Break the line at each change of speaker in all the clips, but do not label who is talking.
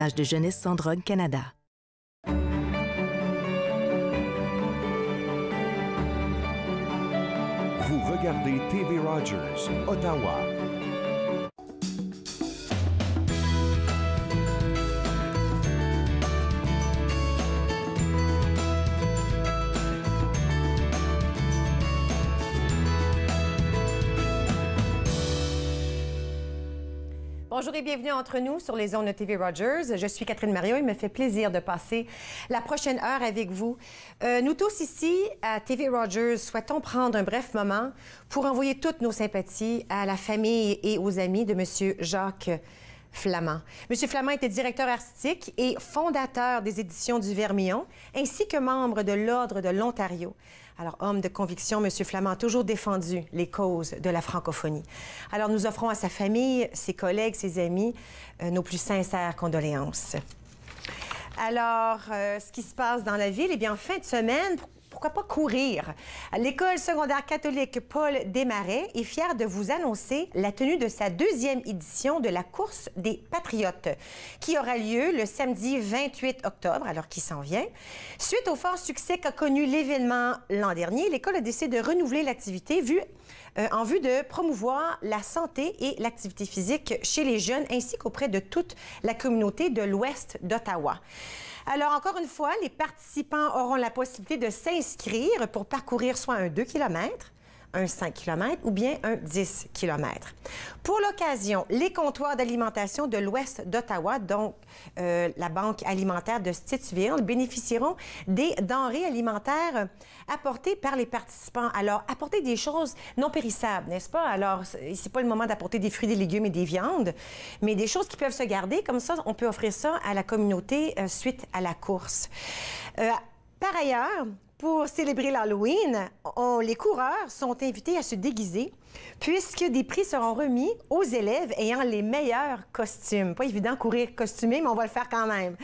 message de Jeunesse sans drogue Canada.
Vous regardez TV Rogers, Ottawa.
Bonjour et bienvenue entre nous sur les ondes de TV Rogers. Je suis Catherine Mariot. Il me fait plaisir de passer la prochaine heure avec vous. Nous tous ici, à TV Rogers, souhaitons prendre un bref moment pour envoyer toutes nos sympathies à la famille et aux amis de M. Jacques Flamand. M. Flamand était directeur artistique et fondateur des éditions du Vermillon, ainsi que membre de l'Ordre de l'Ontario. Alors, homme de conviction, M. Flamand a toujours défendu les causes de la francophonie. Alors, nous offrons à sa famille, ses collègues, ses amis, nos plus sincères condoléances. Alors, ce qui se passe dans la ville, eh bien, en fin de semaine, pourquoi pas courir? L'École secondaire catholique Paul Desmarais est fière de vous annoncer la tenue de sa deuxième édition de la course des Patriotes, qui aura lieu le samedi 28 octobre, alors qui s'en vient. Suite au fort succès qu'a connu l'événement l'an dernier, l'école a décidé de renouveler l'activité en vue de promouvoir la santé et l'activité physique chez les jeunes, ainsi qu'auprès de toute la communauté de l'Ouest d'Ottawa. Alors, encore une fois, les participants auront la possibilité de s'inscrire pour parcourir soit un 2 km, un 5 km ou bien un 10 km. Pour l'occasion, les comptoirs d'alimentation de l'Ouest d'Ottawa, donc la Banque alimentaire de Stittsville, bénéficieront des denrées alimentaires apportées par les participants. Alors, apporter des choses non périssables, n'est-ce pas? Alors, c'est pas le moment d'apporter des fruits, des légumes et des viandes, mais des choses qui peuvent se garder. Comme ça, on peut offrir ça à la communauté suite à la course. Par ailleurs, pour célébrer l'Halloween, les coureurs sont invités à se déguiser puisque des prix seront remis aux élèves ayant les meilleurs costumes. Pas évident de courir costumé, mais on va le faire quand même.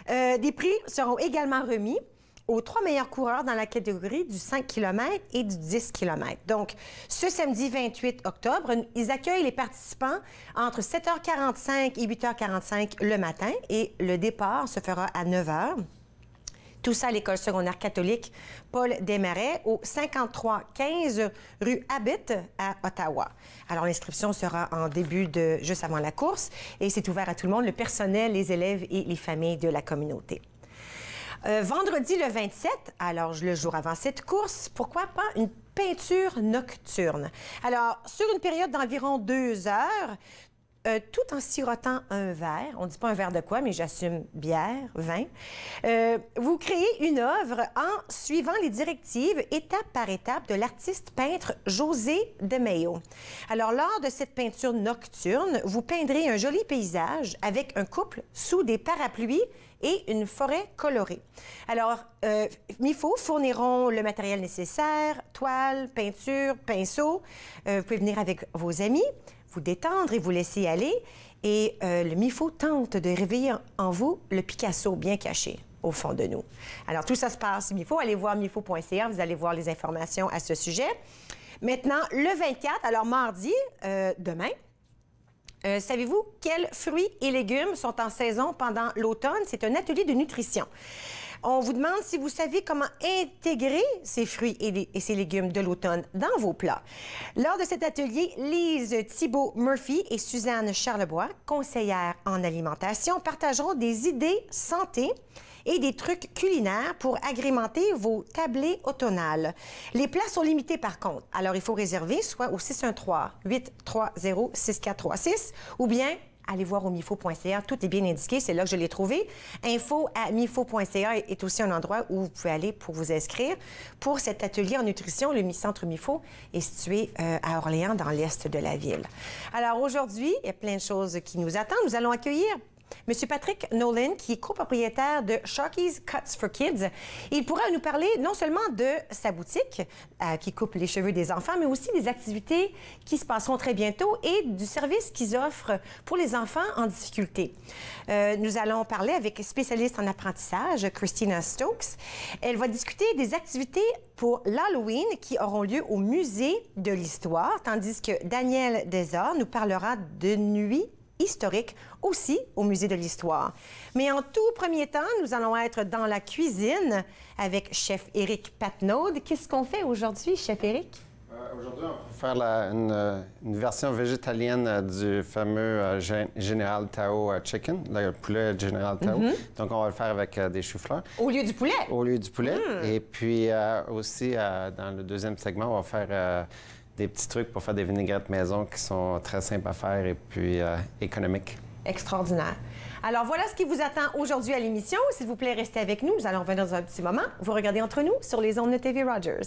Des prix seront également remis aux 3 meilleurs coureurs dans la catégorie du 5 km et du 10 km. Donc, ce samedi 28 octobre, ils accueillent les participants entre 7h45 et 8h45 le matin et le départ se fera à 9h. Tout ça à l'École secondaire catholique Paul Desmarais, au 5315 rue Abbott à Ottawa. Alors, l'inscription sera en début juste avant la course et c'est ouvert à tout le monde, le personnel, les élèves et les familles de la communauté. Vendredi le 27, alors le jour avant cette course, pourquoi pas une peinture nocturne? Alors, sur une période d'environ 2 heures, tout en sirotant un verre, on ne dit pas un verre de quoi, mais j'assume bière, vin, vous créez une œuvre en suivant les directives étape par étape de l'artiste peintre José DeMeo. Alors, lors de cette peinture nocturne, vous peindrez un joli paysage avec un couple sous des parapluies et une forêt colorée. Alors, MIFO fourniront le matériel nécessaire, toile, peinture, pinceau. Vous pouvez venir avec vos amis, vous détendre et vous laisser aller. Et le MIFO tente de réveiller en vous le Picasso bien caché au fond de nous. Alors, tout ça se passe MIFO. Allez voir mifo.ca, vous allez voir les informations à ce sujet. Maintenant, le 24, alors mardi, demain, savez-vous quels fruits et légumes sont en saison pendant l'automne? C'est un atelier de nutrition. On vous demande si vous savez comment intégrer ces fruits et ces légumes de l'automne dans vos plats. Lors de cet atelier, Lise Thibault-Murphy et Suzanne Charlebois, conseillères en alimentation, partageront des idées santé et des trucs culinaires pour agrémenter vos tablés automnales. Les plats sont limités par contre. Alors, il faut réserver soit au 613-830-6436 ou bien allez voir au mifo.ca. Tout est bien indiqué. C'est là que je l'ai trouvé. info@mifo.ca est aussi un endroit où vous pouvez aller pour vous inscrire pour cet atelier en nutrition. Le Centre Mifo est situé à Orléans, dans l'est de la ville. Alors aujourd'hui, il y a plein de choses qui nous attendent. Nous allons accueillir M. Patrick Nolan, qui est copropriétaire de Sharky's Cuts for Kids. Il pourra nous parler non seulement de sa boutique qui coupe les cheveux des enfants, mais aussi des activités qui se passeront très bientôt et du service qu'ils offrent pour les enfants en difficulté. Nous allons parler avec spécialiste en apprentissage, Christina Stokes. Elle va discuter des activités pour l'Halloween qui auront lieu au Musée de l'Histoire, tandis que Daniel Desor nous parlera de nuit historiques, aussi au Musée de l'Histoire. Mais en tout premier temps, nous allons être dans la cuisine avec chef Éric Patnaud. Qu'est-ce qu'on fait aujourd'hui, chef Éric?
Aujourd'hui, on va faire une version végétalienne du fameux Général Tao Chicken, le poulet Général Tao. Donc, on va le faire avec des choux-fleurs.
Au lieu du poulet? Au
lieu du poulet. Et puis, aussi, dans le deuxième segment, on va faire des petits trucs pour faire des vinaigrettes maison qui sont très simples à faire et puis économiques.
Extraordinaire. Alors, voilà ce qui vous attend aujourd'hui à l'émission. S'il vous plaît, restez avec nous. Nous allons revenir dans un petit moment. Vous regardez Entre nous sur les ondes de TV Rogers.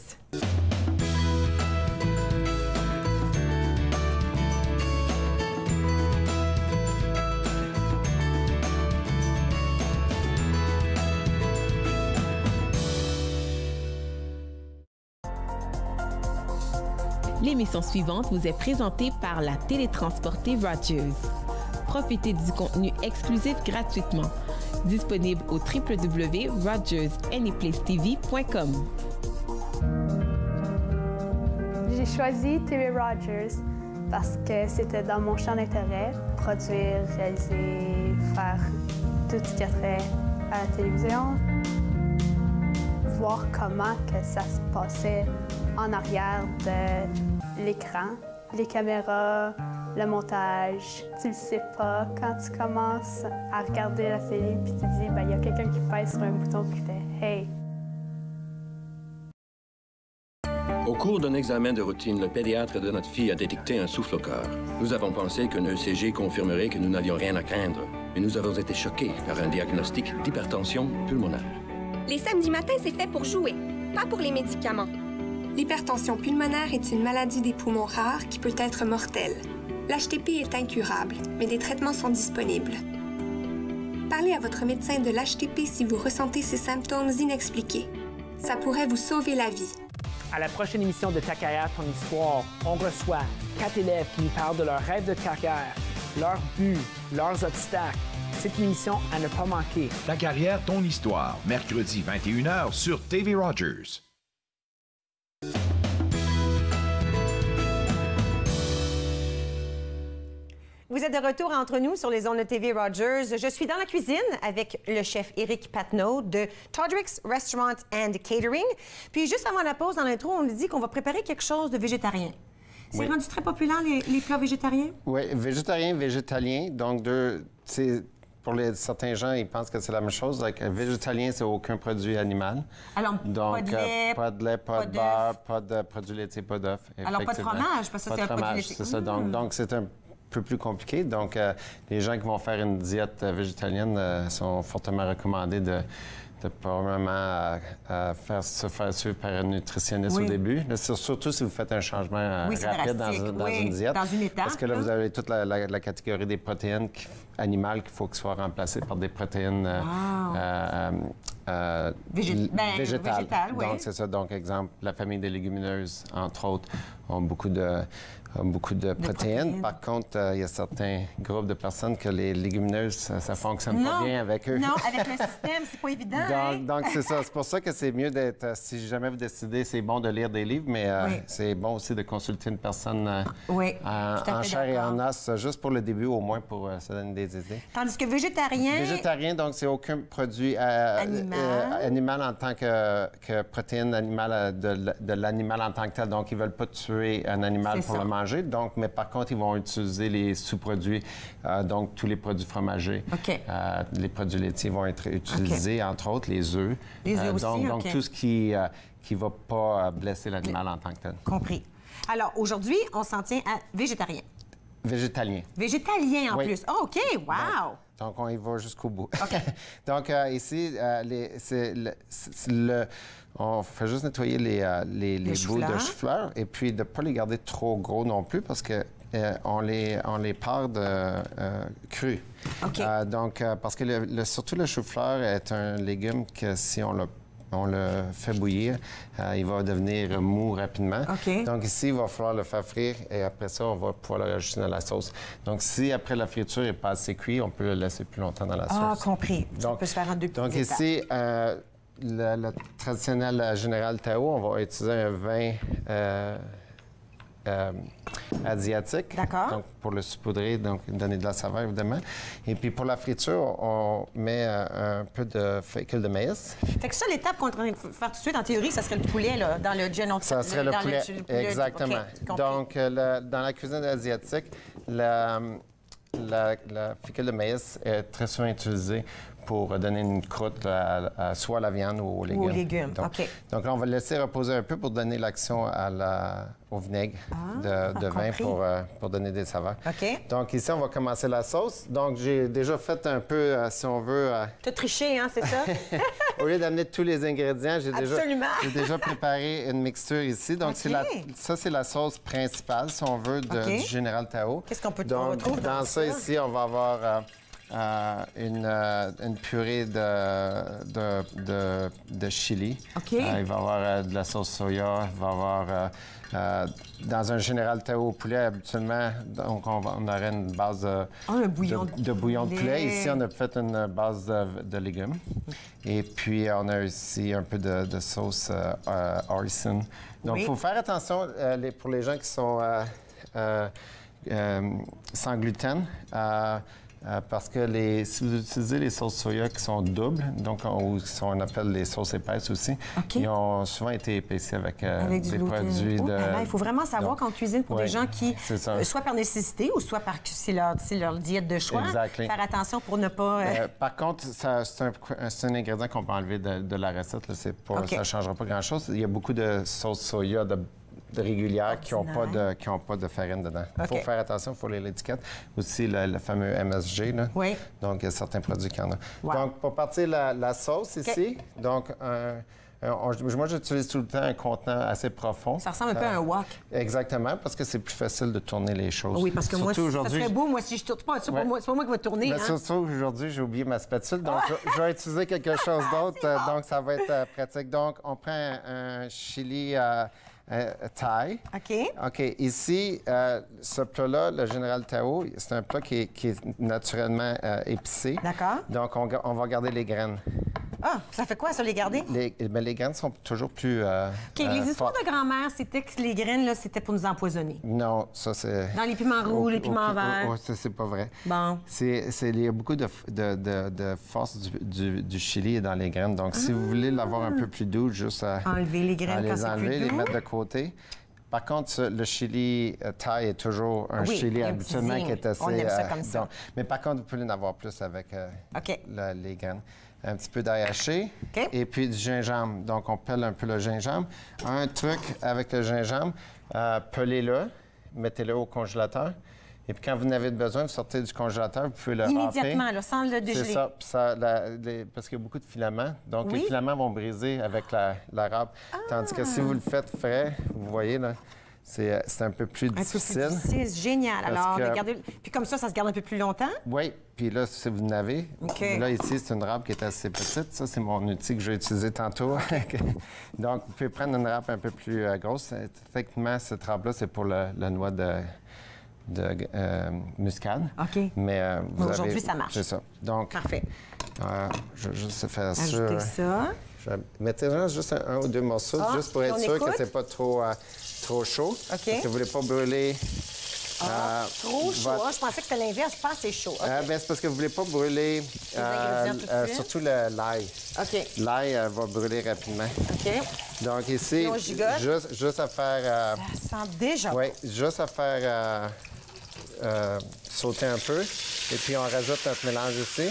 L'émission suivante vous est présentée par la télétransportée Rogers. Profitez du contenu exclusif gratuitement. Disponible au www.rogersanyplacetv.com.
J'ai choisi TV Rogers parce que c'était dans mon champ d'intérêt, produire, réaliser, faire tout ce qui a trait à la télévision. Voir comment que ça se passait en arrière de l'écran, les caméras, le montage. Tu le sais pas quand tu commences à regarder la télé puis tu te dis, ben, il y a quelqu'un qui pèse sur un bouton qui fait « Hey ».
Au cours d'un examen de routine, le pédiatre de notre fille a détecté un souffle au cœur. Nous avons pensé qu'un ECG confirmerait que nous n'avions rien à craindre, mais nous avons été choqués par un diagnostic d'hypertension pulmonaire.
Les samedis matins, c'est fait pour jouer, pas pour les médicaments. L'hypertension pulmonaire est une maladie des poumons rares qui peut être mortelle. L'HTP est incurable, mais des traitements sont disponibles. Parlez à votre médecin de l'HTP si vous ressentez ces symptômes inexpliqués. Ça pourrait vous sauver la vie.
À la prochaine émission de Ta carrière, ton histoire, on reçoit 4 élèves qui nous parlent de leurs rêves de carrière, leurs buts, leurs obstacles. C'est une émission à ne pas manquer.
Ta carrière, ton histoire, mercredi 21h sur TV Rogers.
Vous êtes de retour entre nous sur les ondes de TV Rogers. Je suis dans la cuisine avec le chef Éric Patnaud de Todrick's Restaurant and Catering. Puis juste avant la pause, dans l'intro, on nous dit qu'on va préparer quelque chose de végétarien. C'est rendu très populaire, les plats végétariens? Oui,
végétarien, végétalien. Donc, pour certains gens, ils pensent que c'est la même chose. Végétalien, c'est aucun produit animal.
Alors,
donc,
pas de lait,
pas de beurre, pas de produits laitiers, pas d'œufs.
Alors, pas de fromage, parce que ça, c'est un produit laitier.
C'est ça. Donc, c'est un peu plus compliqué. Donc, les gens qui vont faire une diète végétalienne sont fortement recommandés de probablement se faire suivre par un nutritionniste au début. Là, surtout si vous faites un changement rapide dans une diète.
Dans une étape.
Parce que là, vous avez toute la catégorie des protéines animales qu'il faut qu'elles soient remplacées par des protéines végétales. Donc, c'est ça. Donc, exemple, la famille des légumineuses, entre autres, ont beaucoup de protéines. Par contre, il y a certains groupes de personnes que les légumineuses, ça fonctionne pas bien avec eux.
Non, avec le système, c'est pas évident.
Donc c'est ça. C'est pour ça que c'est mieux d'être... si jamais vous décidez, c'est bon de lire des livres, mais c'est bon aussi de consulter une personne en chair et en os, juste pour le début, au moins, pour se donner des idées.
Tandis que végétarien...
Végétarien, donc, c'est aucun produit animal en tant que protéine animale de l'animal en tant que tel. Donc, ils veulent pas tuer un animal pour le manger. Donc, mais par contre, ils vont utiliser les sous-produits, donc tous les produits fromagers. Les produits laitiers vont être utilisés, entre autres les œufs.
Les œufs aussi,
donc tout ce qui ne va pas blesser l'animal en tant que tel.
Compris. Alors, aujourd'hui, on s'en tient à végétarien.
Végétalien.
Végétalien en plus. Oh, OK, wow!
Donc, on y va jusqu'au bout. Donc, ici, on fait juste nettoyer les bouts de chou-fleur et puis de ne pas les garder trop gros non plus parce que on les part crus. Donc, parce que surtout le chou-fleur est un légume que si on le fait bouillir, il va devenir mou rapidement. Donc ici, il va falloir le faire frire et après ça, on va pouvoir le rajouter dans la sauce. Donc si après la friture n'est pas assez cuit, on peut le laisser plus longtemps dans la sauce.
Ah, compris. Donc, on peut se faire en deux petites étapes.
Donc ici, le traditionnel Général Tao, on va utiliser un vin asiatique.
D'accord.
Donc, pour le saupoudrer, donc donner de la saveur, évidemment. Et puis, pour la friture, on met un peu de fécule de maïs.
Fait que ça, l'étape qu'on est en train de faire tout de suite, en théorie, ça serait le poulet, là, dans le gin.
Ça serait le poulet, exactement.
Okay,
donc, dans la cuisine asiatique, la fécule de maïs est très souvent utilisée pour donner une croûte soit à la viande ou aux légumes.
Ou aux légumes,
donc là, on va le laisser reposer un peu pour donner l'action au vinaigre de vin pour donner des saveurs.
OK.
Donc ici, on va commencer la sauce. Donc j'ai déjà fait un peu, si on veut...
T'as triché, hein, c'est ça?
Au lieu d'amener tous les ingrédients, j'ai
déjà
préparé une mixture ici. Donc ça, c'est la sauce principale, si on veut, du Général Tao.
Qu'est-ce qu'on peut
retrouver dans ça? Ici, on va avoir... une purée de chili.
OK.
Il va y avoir de la sauce soya. Il va y avoir... dans un Général Tao au poulet, habituellement, donc on aurait une base de bouillon de poulet. Ici, on a fait une base de légumes. Et puis, on a aussi un peu de sauce hoisin. Donc, il faut faire attention pour les gens qui sont sans gluten. Parce que si vous utilisez les sauces soya qui sont doubles, donc on appelle les sauces épaisses aussi, ils ont souvent été épaissés avec des produits de...
Il faut vraiment savoir qu'on cuisine pour des gens qui, soit par nécessité ou soit parce que c'est leur diète de choix, faire attention pour ne pas...
Par contre, c'est un ingrédient qu'on peut enlever de la recette. Là, ça ne changera pas grand-chose. Il y a beaucoup de sauces soya régulières qui n'ont pas de farine dedans. Il faut faire attention, il faut lire l'étiquette. Aussi, le fameux MSG. Là.
Oui.
Donc, il y a certains produits qui en ont.
Wow.
Donc, pour partir la sauce ici, donc, moi, j'utilise tout le temps un contenant assez profond.
Ça ressemble un peu à un wok.
Exactement, parce que c'est plus facile de tourner les choses.
Oui, parce que moi, ça serait beau, moi, si je tourne pas, c'est pas moi qui va tourner.
Mais surtout, aujourd'hui, j'ai oublié ma spatule, donc je vais utiliser quelque chose d'autre, donc ça va être pratique. Donc, on prend un chili... Thai. OK. Ici, ce plat-là, le Général Tao, c'est un plat qui est naturellement épicé.
D'accord.
Donc, on va garder les graines.
Ah, ça fait quoi, ça, les garder?
Les graines sont toujours plus...
les histoires de grand-mère, c'était que les graines, là, c'était pour nous empoisonner.
Non, ça, c'est...
Dans les piments rouges, les piments verts.
Ça, c'est pas vrai.
Bon.
Il y a beaucoup de force du chili dans les graines. Donc, si vous voulez l'avoir un peu plus doux, juste
enlever les graines quand c'est plus doux.
les mettre de côté. Par contre, le chili Thai est toujours un chili habituellement qui est assez...
On aime ça comme ça.
Mais par contre, vous pouvez en avoir plus avec les graines. Un petit peu d'ail haché et puis du gingembre. Donc, on pèle un peu le gingembre. Un truc avec le gingembre, pelez-le, mettez-le au congélateur. Et puis, quand vous en avez besoin, vous sortez du congélateur, vous pouvez le râper.
Immédiatement, là, sans le dégeler.
C'est ça. Parce qu'il y a beaucoup de filaments. Donc, les filaments vont briser avec la râpe. Tandis que si vous le faites frais, vous voyez, là, c'est un peu plus difficile.
C'est génial. Alors, regardez. Puis comme ça se garde un peu plus longtemps?
Oui. Puis là, si vous en avez, là, ici, c'est une râpe qui est assez petite. Ça, c'est mon outil que j'ai utilisé tantôt. Donc, vous pouvez prendre une râpe un peu plus grosse. Effectivement, cette râpe-là, c'est pour la noix de muscade.
OK.
Mais
aujourd'hui, ça marche.
C'est ça. Donc,
parfait.
Je vais juste faire ça.
Ajouter ça.
Mettez juste un ou deux morceaux, juste pour être sûr que c'est pas trop chaud.
OK.
Parce que vous ne voulez pas brûler...
trop chaud. Je pensais que c'était l'inverse, pas assez chaud.
C'est parce que vous ne voulez pas brûler surtout l'ail.
OK.
L'ail va brûler rapidement.
OK.
Donc ici, juste à faire...
ça sent déjà.
Oui, juste à faire sauter un peu. Et puis on rajoute notre mélange ici.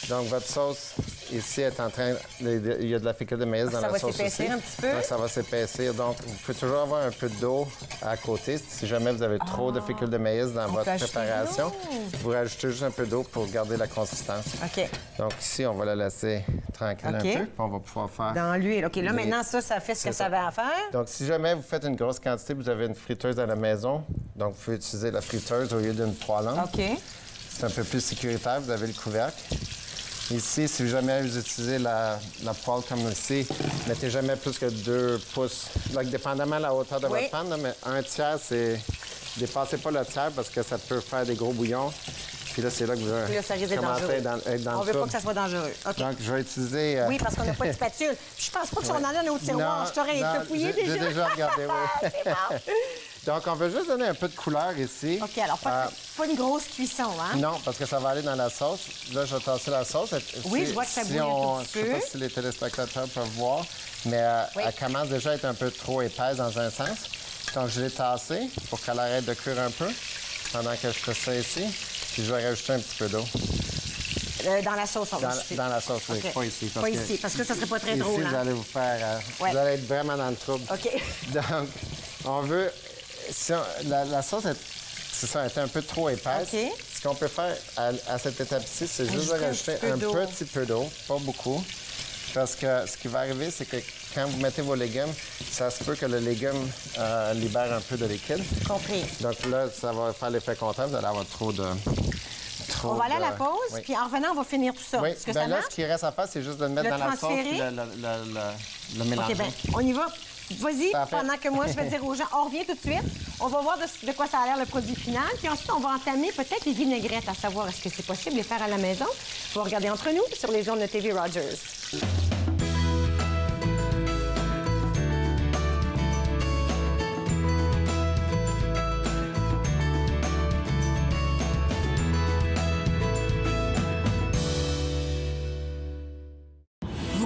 Donc votre sauce ici est en train... Il y a de la fécule de maïs dans la sauce aussi.
Ça va s'épaissir un petit peu.
Donc ça va s'épaissir. Donc vous pouvez toujours avoir un peu d'eau à côté. Si jamais vous avez trop de fécule de maïs dans votre préparation, vous rajoutez juste un peu d'eau pour garder la consistance.
OK.
Donc ici, on va la laisser tranquille un peu. Puis on va pouvoir faire...
Dans l'huile. OK, là, maintenant, ça fait ce que ça avait à faire.
Donc si jamais vous faites une grosse quantité, vous avez une friteuse à la maison, donc vous pouvez utiliser la friteuse au lieu d'une poêlante.
OK.
C'est un peu plus sécuritaire. Vous avez le couvercle. Ici, si jamais vous utilisez la poêle comme ici, mettez jamais plus que 2 pouces. Donc, dépendamment de la hauteur de votre panne, là, mais un tiers, c'est... Dépassez pas le tiers parce que ça peut faire des gros bouillons. Puis là, c'est là que vous
ça risque d'être dangereux. On veut pas que ça soit dangereux. Okay.
Donc, je vais utiliser...
Oui, parce qu'on n'a pas de spatule. Je pense pas que si on en a un autre tiroir. Je t'aurais fouillé déjà.
J'ai déjà regardé, oui.
C'est bon.
Donc, on veut juste donner un peu de couleur ici.
OK, alors pas une grosse cuisson, hein?
Non, parce que ça va aller dans la sauce. Là, je vais tasser la sauce.
Oui, je vois que ça bouille un petit peu.
Je ne sais pas si les téléspectateurs peuvent voir, mais elle commence déjà à être un peu trop épaisse dans un sens. Donc, je l'ai tassée pour qu'elle arrête de cuire un peu pendant que je fais ça ici. Puis, je vais rajouter un petit peu d'eau.
Dans la sauce, on va ajouter.
Dans la sauce, oui.
Okay.
Pas ici.
Pas ici, parce que ça serait pas très drôle.
Ici, vous allez vous faire... Vous allez être vraiment dans le trouble.
OK.
Donc, on veut... Si la sauce, c'est ça, elle est un peu trop épaisse.
OK.
Ce qu'on peut faire à cette étape-ci, c'est juste de rajouter un petit peu d'eau, pas beaucoup. Parce que ce qui va arriver, c'est que quand vous mettez vos légumes, ça se peut que le légume libère un peu de liquide.
Compris.
Donc là, ça va faire l'effet contraire. Vous allez avoir trop de...
On va aller à la pause, puis en revenant, on va finir tout ça.
Oui,
Est-ce que
bien
ça
là,
marche?
ce qui reste à faire, c'est juste de le mettre dans la sauce et le mélanger.
OK, bien, on y va. Vas-y, pendant que moi, je vais dire aux gens, on revient tout de suite. On va voir de quoi ça a l'air le produit final. Puis ensuite, on va entamer peut-être les vinaigrettes, à savoir est-ce que c'est possible de les faire à la maison. On va regarder entre nous sur les ondes de TV Rogers.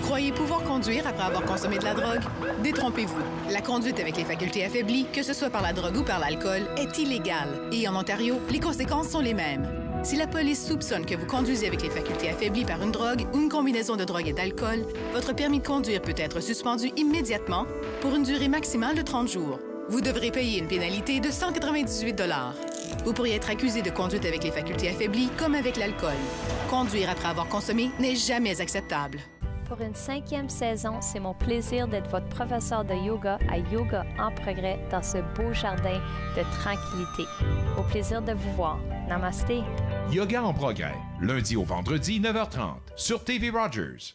Croyez pouvoir conduire après avoir consommé de la drogue? Détrompez-vous. La conduite avec les facultés affaiblies, que ce soit par la drogue ou par l'alcool, est illégale. Et en Ontario, les conséquences sont les mêmes. Si la police soupçonne que vous conduisez avec les facultés affaiblies par une drogue ou une combinaison de drogue et d'alcool, votre permis de conduire peut être suspendu immédiatement pour une durée maximale de 30 jours. Vous devrez payer une pénalité de 198 $. Vous pourriez être accusé de conduite avec les facultés affaiblies comme avec l'alcool. Conduire après avoir consommé n'est jamais acceptable.
Pour une 5e saison, c'est mon plaisir d'être votre professeur de yoga à Yoga en Progrès dans ce beau jardin de tranquillité. Au plaisir de vous voir. Namasté.
Yoga en Progrès, lundi au vendredi, 9h30, sur TV Rogers.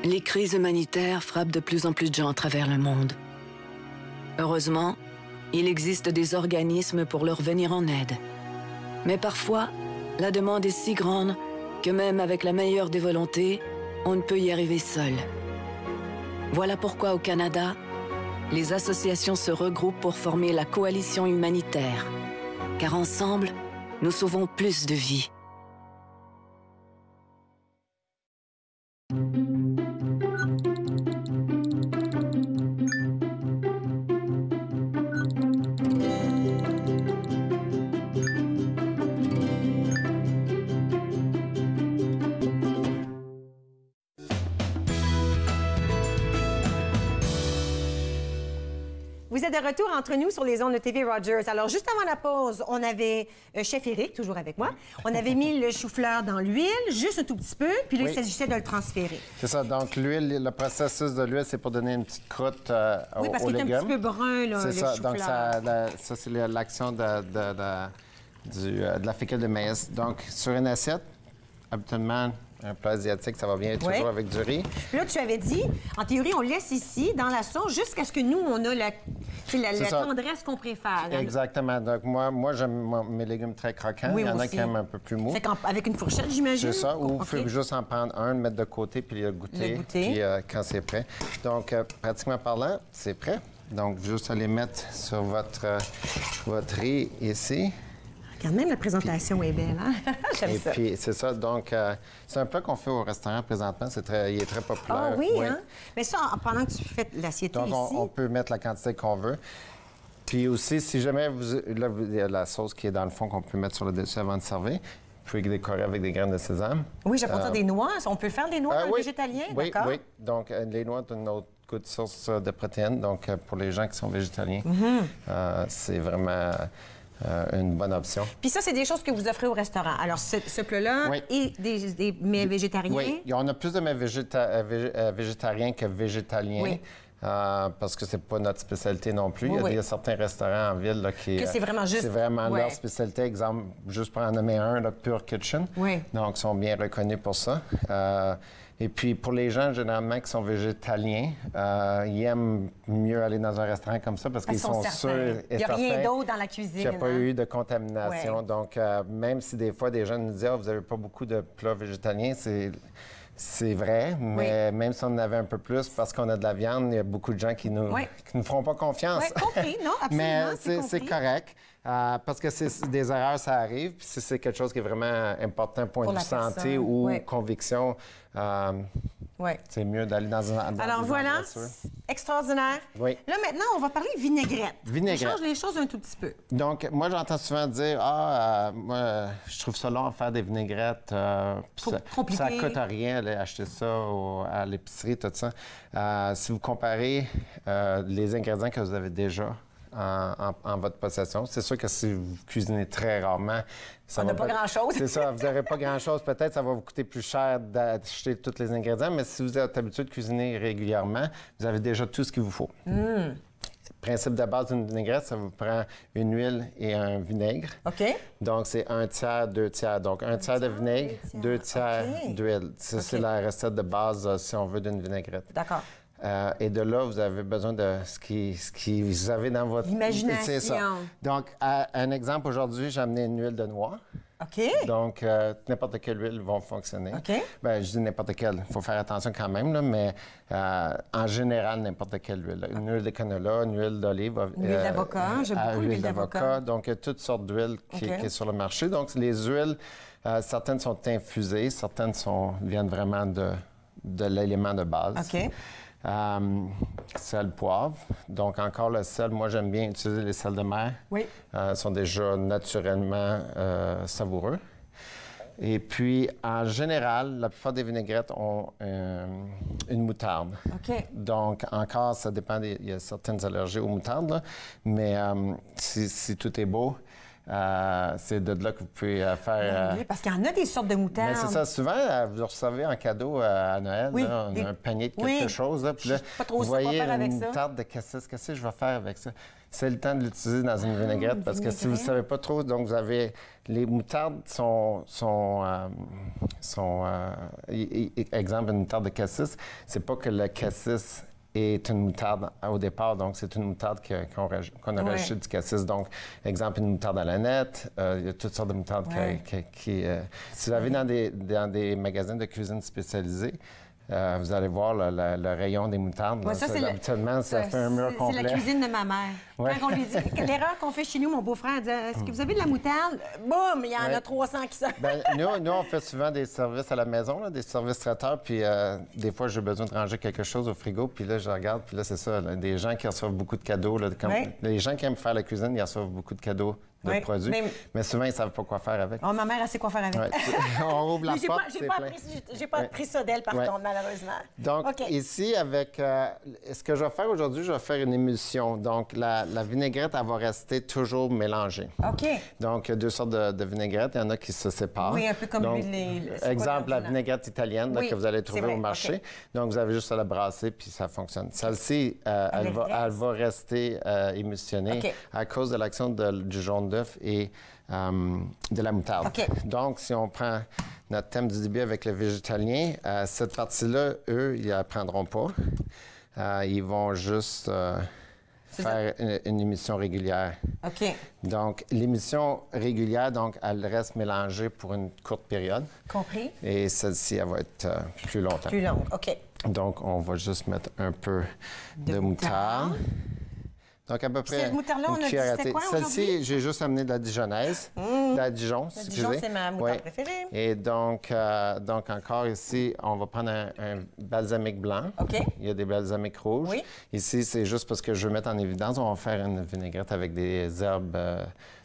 Les crises humanitaires frappent de plus en plus de gens à travers le monde. Heureusement, il existe des organismes pour leur venir en aide. Mais parfois, la demande est si grande que même avec la meilleure des volontés, on ne peut y arriver seul. Voilà pourquoi au Canada, les associations se regroupent pour former la coalition humanitaire. Car ensemble, nous sauvons plus de vies.
Vous êtes de retour entre nous sur les ondes de TV Rogers. Alors, juste avant la pause, on avait Chef Éric, toujours avec moi. On avait mis le chou-fleur dans l'huile, juste un tout petit peu, puis là, il s'agissait de le transférer. C'est
ça. Donc, l'huile, le processus de l'huile, c'est pour donner une petite croûte aux légumes.
Oui, parce qu'il est un petit peu brun, là, le chou-fleur.
Donc, ça c'est l'action de la fécule de maïs. Donc, sur une assiette, habituellement, un plat asiatique, ça va bien toujours avec du riz.
Là, tu avais dit, en théorie, on laisse ici, dans la sauce, jusqu'à ce que nous, on a la tendresse qu'on préfère.
Exactement. Donc, moi j'aime mes légumes très croquants.
Oui,
il y en a qui aiment un peu plus mou.
Avec une fourchette, j'imagine?
C'est ça. Ou il faut juste en prendre un, le mettre de côté, puis le goûter. Puis quand c'est prêt. Donc, pratiquement parlant, c'est prêt. Donc, juste aller mettre sur votre riz ici.
Quand même, la présentation est belle, hein? J'aime ça.
Et puis, c'est ça. Donc, c'est un plat qu'on fait au restaurant présentement. Il est très populaire.
Ah oui, hein? Mais ça, pendant que tu fais l'assiette ici...
Donc, on peut mettre la quantité qu'on veut. Puis aussi, si jamais là, il y a la sauce qui est dans le fond qu'on peut mettre sur le dessus avant de servir. Vous pouvez décorer avec des graines de sésame.
Oui, j'apporte des noix. On peut faire des noix végétaliens, d'accord?
Oui, donc les noix sont une autre good source de protéines. Donc, pour les gens qui sont végétaliens, c'est vraiment... une bonne option.
Puis ça, c'est des choses que vous offrez au restaurant. Alors, ce plat-là et des mets végétariens?
Oui, on a plus de mets végétariens que végétaliens. Oui. Parce que c'est pas notre spécialité non plus. Il y a certains restaurants en ville là, qui...
c'est vraiment juste...
C'est vraiment leur spécialité. Exemple, juste pour en nommer un, le Pure Kitchen.
Oui.
Donc, ils sont bien reconnus pour ça. Et puis, pour les gens, généralement, qui sont végétaliens, ils aiment mieux aller dans un restaurant comme ça parce qu'ils sont sûrs et certains...
Il n'y a rien d'autre dans la cuisine.
Il n'y a pas eu de contamination. Donc, même si des fois, des gens nous disent « Ah, vous n'avez pas beaucoup de plats végétaliens », C'est vrai, mais même si on en avait un peu plus, parce qu'on a de la viande, il y a beaucoup de gens qui nous feront pas confiance.
Oui, compris, non, absolument.
Mais c'est correct, parce que des erreurs, ça arrive. Puis si c'est quelque chose qui est vraiment important, point de vue santé ou conviction, c'est mieux d'aller dans un...
Alors voilà, extraordinaire.
Oui.
Là, maintenant, on va parler vinaigrette.
Vinaigrette.
On change les choses un tout petit peu.
Donc, moi, j'entends souvent dire, moi, je trouve ça long à faire des vinaigrettes.
Compliqué.
Ça coûte rien, aller acheter ça à l'épicerie, tout ça. Si vous comparez les ingrédients que vous avez déjà en votre possession, c'est sûr que si vous cuisinez très rarement,
on n'a pas grand-chose.
C'est ça, vous n'aurez pas grand-chose. Peut-être ça va vous coûter plus cher d'acheter tous les ingrédients, mais si vous êtes habitué de cuisiner régulièrement, vous avez déjà tout ce qu'il vous faut. Le principe de base d'une vinaigrette, ça vous prend une huile et un vinaigre.
OK.
Donc, c'est 1 tiers, 2 tiers. Donc, 1 tiers de vinaigre, 2 tiers d'huile. C'est la recette de base, si on veut, d'une vinaigrette.
D'accord.
Et de là, vous avez besoin de ce qui vous avez dans votre...
Imagination.
C'est ça. Donc, un exemple, aujourd'hui, j'ai amené une huile de noix.
OK.
Donc, n'importe quelle huile va fonctionner.
OK.
Bien, je dis n'importe quelle. Il faut faire attention quand même, là, mais en général, n'importe quelle huile. Une huile de canola, une huile d'olive.
Une huile d'avocat. J'aime beaucoup l'huile d'avocat.
Donc, il y a toutes sortes d'huiles qui sont sur le marché. Donc, les huiles, certaines sont infusées, certaines viennent vraiment de l'élément de base.
OK.
Sel, poivre. Donc, encore le sel, moi, j'aime bien utiliser les sels de mer.
Oui.
Ils sont déjà naturellement savoureux. Et puis, en général, la plupart des vinaigrettes ont une moutarde.
OK.
Donc, encore, ça dépend. Il y a certaines allergies aux moutardes, là, mais si tout est beau, c'est de là que vous pouvez faire...
parce qu'il y en a des sortes de moutarde.
C'est ça. Souvent, vous recevez en cadeau à Noël, là, on a un panier de quelque chose. Là, puis là, vous voyez une moutarde de cassis. Qu'est-ce que je vais faire avec ça? C'est le temps de l'utiliser dans une vinaigrette parce que si vous ne savez pas trop, donc vous avez... Les moutardes exemple, une moutarde de cassis, c'est pas que le cassis est une moutarde au départ. Donc, c'est une moutarde qu'on a rachetée du cassis. Donc, exemple, une moutarde à la nette. Il y a toutes sortes de moutardes qui... si vous allez dans des magasins de cuisine spécialisés, vous allez voir le rayon des moutardes.
Ouais,
habituellement, ça fait un mur complet.
C'est la cuisine de ma mère.
Ouais.
Quand on lui dit... L'erreur qu'on fait chez nous, mon beau-frère dit « Est-ce que vous avez de la moutarde? » Boum! Il y en a 300 qui sortent.
Nous, on fait souvent des services à la maison, là, des services traiteurs. Puis des fois, j'ai besoin de ranger quelque chose au frigo. Puis là, je regarde. Puis là, c'est ça. Là, des gens qui reçoivent beaucoup de cadeaux. Là, les gens qui aiment faire la cuisine, ils reçoivent beaucoup de cadeaux de produits. Mais souvent, ils ne savent pas quoi faire avec.
Oh, ma mère, elle sait quoi faire avec.
On ouvre la porte,
j'ai pas appris ça d'elle, par contre, malheureusement.
Donc, ici, avec... ce que je vais faire aujourd'hui, je vais faire une émulsion. Donc, la vinaigrette, elle va rester toujours mélangée.
OK.
Donc, il y a deux sortes de vinaigrettes. Il y en a qui se séparent.
Oui, un peu comme
exemple, la vinaigrette italienne que vous allez trouver au marché. Okay. Donc, vous avez juste à la brasser, puis ça fonctionne. Celle-ci, elle va rester émulsionnée à cause de l'action du jaune d'œuf et de la moutarde.
Okay.
Donc, si on prend notre thème du début avec le végétalien, cette partie-là, eux, ils ne la prendront pas. Ils vont juste faire une émission régulière.
OK.
Donc, l'émission régulière, donc, elle reste mélangée pour une courte période.
Compris.
Et celle-ci, elle va être plus longtemps.
Plus longue, OK.
Donc, on va juste mettre un peu de moutarde. Donc, à peu près
cette moutarde-là, on a dit c'était quoi aujourd'hui?
Celle-ci, j'ai juste amené de la dijonnaise. De la Dijon,
La Dijon, c'est ma moutarde préférée.
Et donc encore ici, on va prendre un balsamique blanc.
OK.
Il y a des balsamiques rouges.
Oui.
Ici, c'est juste parce que je veux mettre en évidence, on va faire une vinaigrette avec des herbes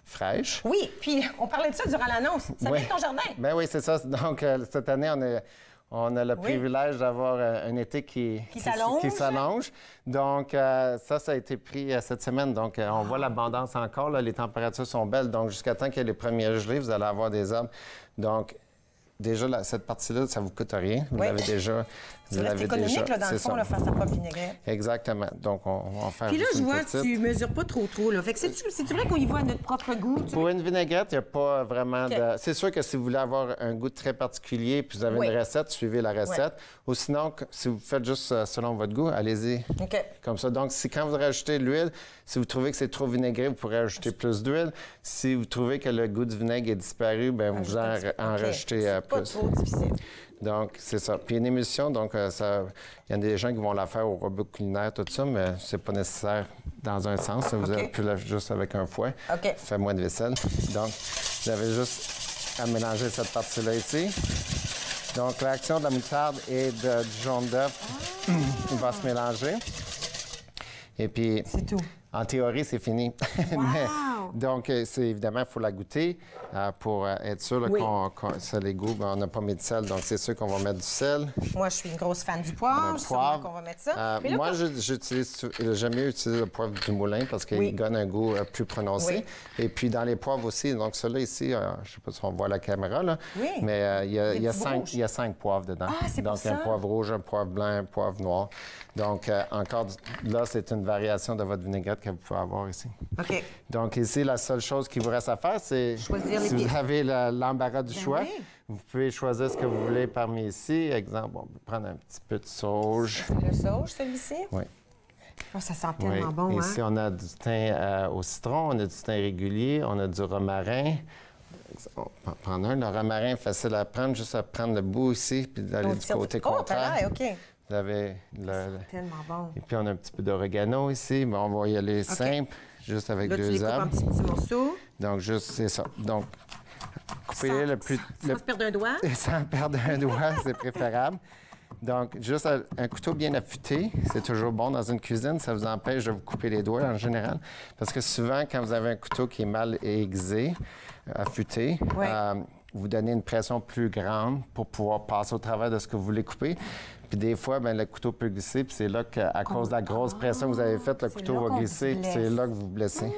fraîches.
Oui, puis on parlait de ça durant l'annonce. Ça vient de ton jardin.
Ben oui, c'est ça. Donc, cette année, on a le privilège d'avoir un été qui s'allonge. Donc, ça a été pris cette semaine. Donc, on voit l'abondance encore. Là, les températures sont belles. Donc, jusqu'à temps qu'il y ait les premiers gelées, vous allez avoir des arbres. Donc, déjà, cette partie-là, ça ne vous coûte rien. Vous l'avez déjà.
C'est économique, là, dans le fond, là, faire sa propre vinaigrette.
Exactement. Donc, on va faire
Puis là, je vois que tu ne mesures pas trop, là. Fait que c'est-tu vrai qu'on y voit à notre propre goût?
Pour une vinaigrette, il n'y a pas vraiment de... C'est sûr que si vous voulez avoir un goût très particulier puis vous avez une recette, suivez la recette. Ou sinon, si vous faites juste selon votre goût, allez-y. Comme ça. Donc, quand vous rajoutez l'huile, si vous trouvez que c'est trop vinaigré, vous pourrez ajouter plus d'huile. Si vous trouvez que le goût du vinaigre est disparu, bien, vous en rajoutez
pas trop difficile.
Donc, c'est ça. Puis une émulsion, donc, il y a des gens qui vont la faire au robot culinaire, tout ça, mais c'est pas nécessaire dans un sens. Vous avez pu juste avec un fouet. Fait moins de vaisselle. Donc, vous avez juste à mélanger cette partie-là ici. Donc, l'action de la moutarde et du jaune d'œuf, il va se mélanger. Et puis,
c'est tout.
En théorie, c'est fini.
Wow!
Donc, évidemment, il faut la goûter pour être sûr que ça les goûts. On n'a pas mis de sel, donc c'est sûr qu'on va mettre du sel.
Moi, je suis une grosse fan du poivre. Sûrement qu'on va mettre ça.
Mais là, moi, j'aime mieux utiliser le poivre du moulin parce qu'il donne un goût plus prononcé. Et puis, dans les poivres aussi, donc celui-là ici, je ne sais pas si on voit la caméra, là, mais il y a 5 poivres dedans. Donc, un poivre rouge, un poivre blanc, un poivre noir. Donc, encore là, c'est une variation de votre vinaigrette que vous pouvez avoir ici.
OK.
Donc, ici, la seule chose qu'il vous reste à faire, c'est
choisir les
si vous avez l'embarras du choix, vous pouvez choisir ce que vous voulez parmi ici. Exemple, on peut prendre un petit peu de sauge.
C'est le sauge, celui-ci?
Oui.
Oh, ça sent tellement bon,
Ici, on a du thym au citron, on a du thym régulier, on a du romarin. On va prendre un. Le romarin, facile à prendre, juste à prendre le bout ici, puis d'aller du côté contraire.
OK.
Vous avez
tellement bon.
Et puis, on a un petit peu d'oregano ici. Bon, on va y aller simple, juste avec
là,
2 arbres.
Tu les coupes en petits morceaux.
Donc, juste, c'est ça. Donc, coupez-les le plus...
Sans se perdre un doigt?
Sans perdre un doigt, c'est préférable. Donc, juste un couteau bien affûté, c'est toujours bon dans une cuisine. Ça vous empêche de vous couper les doigts en général. Parce que souvent, quand vous avez un couteau qui est mal aiguisé, affûté, vous donnez une pression plus grande pour pouvoir passer au travers de ce que vous voulez couper. Puis des fois, bien, le couteau peut glisser, puis c'est là qu'à cause de la grosse pression que vous avez faite, le couteau va glisser, puis c'est là que vous blessez.